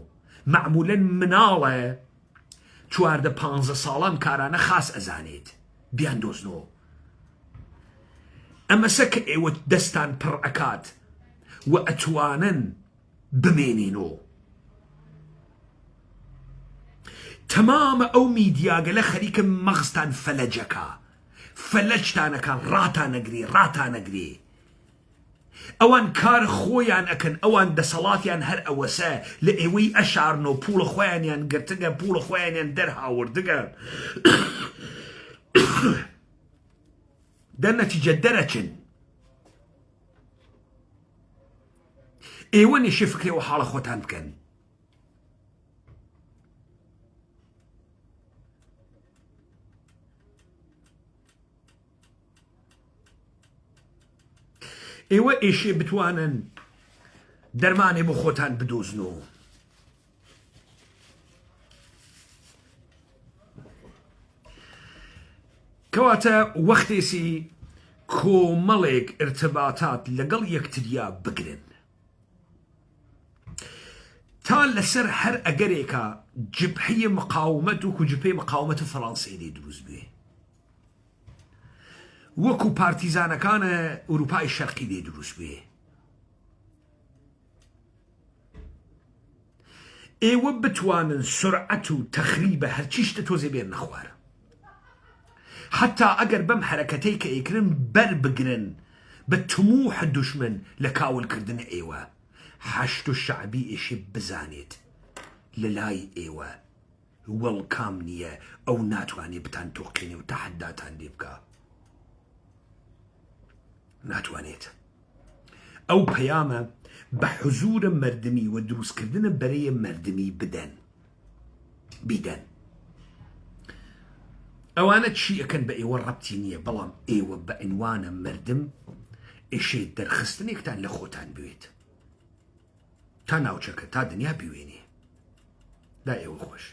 معمولەن مناڵە 14-15 ساڵان کارانە خاس ئەزانێت بیان دۆزنۆ ئەمەسە کە ئێوە دەستان پڕ ئەکات و ئەتوانن بمێنینەوە تەمامە ئەو میدیاگەلە خەریکە مەغزتان فەلەجەکە فەلەجتانەکان ڕاتانەگرێ ئەوان کار خۆیان ئەکەن ئەوان دەسەڵاتیان هەر ئەوەسە لە ئێوەی ئەشارنەوە پوڵە خۆیانیان گرتگە پوڵە خۆیانیان دەرهاوردگە دەرنەتیجە دەرەچن ئێوە نێشێ فکرێەوە حاڵە خۆتان بکەن ئێوە ئێشێ بتوانن دەرمانێ بۆ خۆتان بدۆزنەوە كواتا وقتيسي كومەڵێک ارتباطات لەگەڵ یەکتریا بگرن تا لەسەر هەر ئەگەرێکە جبهەی مقاومەت و جبهەی مقاومەت فەڕەنسای لێ دروست بێ وەکو پارتیزانەکانە ئەوروپای شەرقی لێ دروست بێ ئێوە بتوانن سرعەت و تەخریبە هەرچیشتە تۆزێ بێن نەخوار حتا ئەگەر بەم حرەکەتەی کە ئێکرن بەر بگرن بە تموح دوشمن لە کاولکردن ئێوە حەشت و شەعبی ئێشێ بزانێت لە لای ئێوە وەڵکام نییە ئەو ناتوانێ بتان تۆقێنێ و تەحەداتان لێ بکە ناتوانێت ئەو پەیامە بە حزورە مەردمی و دروستکردنە بەرەیە مەردمی بیدەن ئەوانە چی ئەکەن بە ئێوە ڕەبتی نییە بەڵام ئێوە بە ئەنوانە مەردم ئێشێ دەرخستنێکتان لە خۆتان بوێت تا ناوچەکە تا دنیا بوێنێ دا ئێوە خۆش